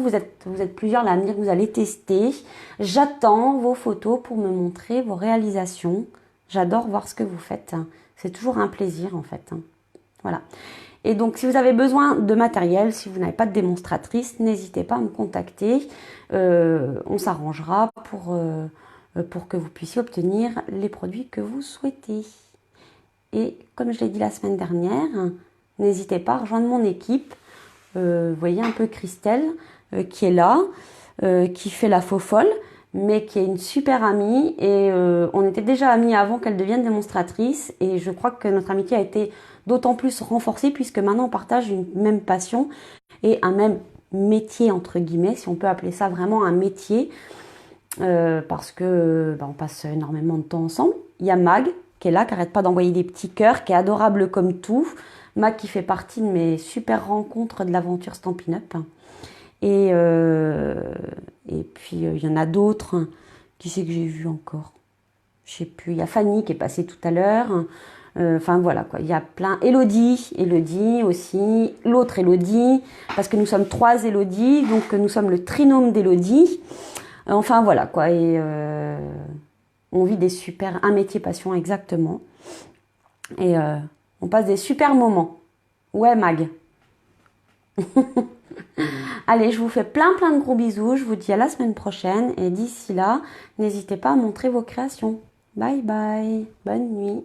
vous êtes plusieurs là à me dire que vous allez tester. J'attends vos photos pour me montrer vos réalisations. J'adore voir ce que vous faites. C'est toujours un plaisir, en fait. Voilà. Et donc, si vous avez besoin de matériel, si vous n'avez pas de démonstratrice, n'hésitez pas à me contacter. On s'arrangera pour que vous puissiez obtenir les produits que vous souhaitez. Et comme je l'ai dit la semaine dernière, n'hésitez pas à rejoindre mon équipe. Vous voyez un peu Christelle qui est là, qui fait la faux folle, mais qui est une super amie. Et on était déjà amies avant qu'elle devienne démonstratrice. Et je crois que notre amitié a été d'autant plus renforcée puisque maintenant on partage une même passion et un même métier, entre guillemets, si on peut appeler ça vraiment un métier. Parce que on passe énormément de temps ensemble. Il y a Mag qui est là, qui n'arrête pas d'envoyer des petits cœurs, qui est adorable comme tout. Mag qui fait partie de mes super rencontres de l'aventure Stampin' Up. Et puis il y en a d'autres. Qui c'est que j'ai vu encore? Je sais plus. Il y a Fanny qui est passée tout à l'heure. Enfin voilà quoi. Il y a plein. Elodie aussi. L'autre Elodie. Parce que nous sommes 3 Elodie. Donc nous sommes le trinôme d'Elodie. Enfin voilà quoi. Et on vit un métier passion exactement. Et on passe des super moments. Ouais, Mag. Allez, je vous fais plein de gros bisous. Je vous dis à la semaine prochaine. Et d'ici là, n'hésitez pas à montrer vos créations. Bye bye. Bonne nuit.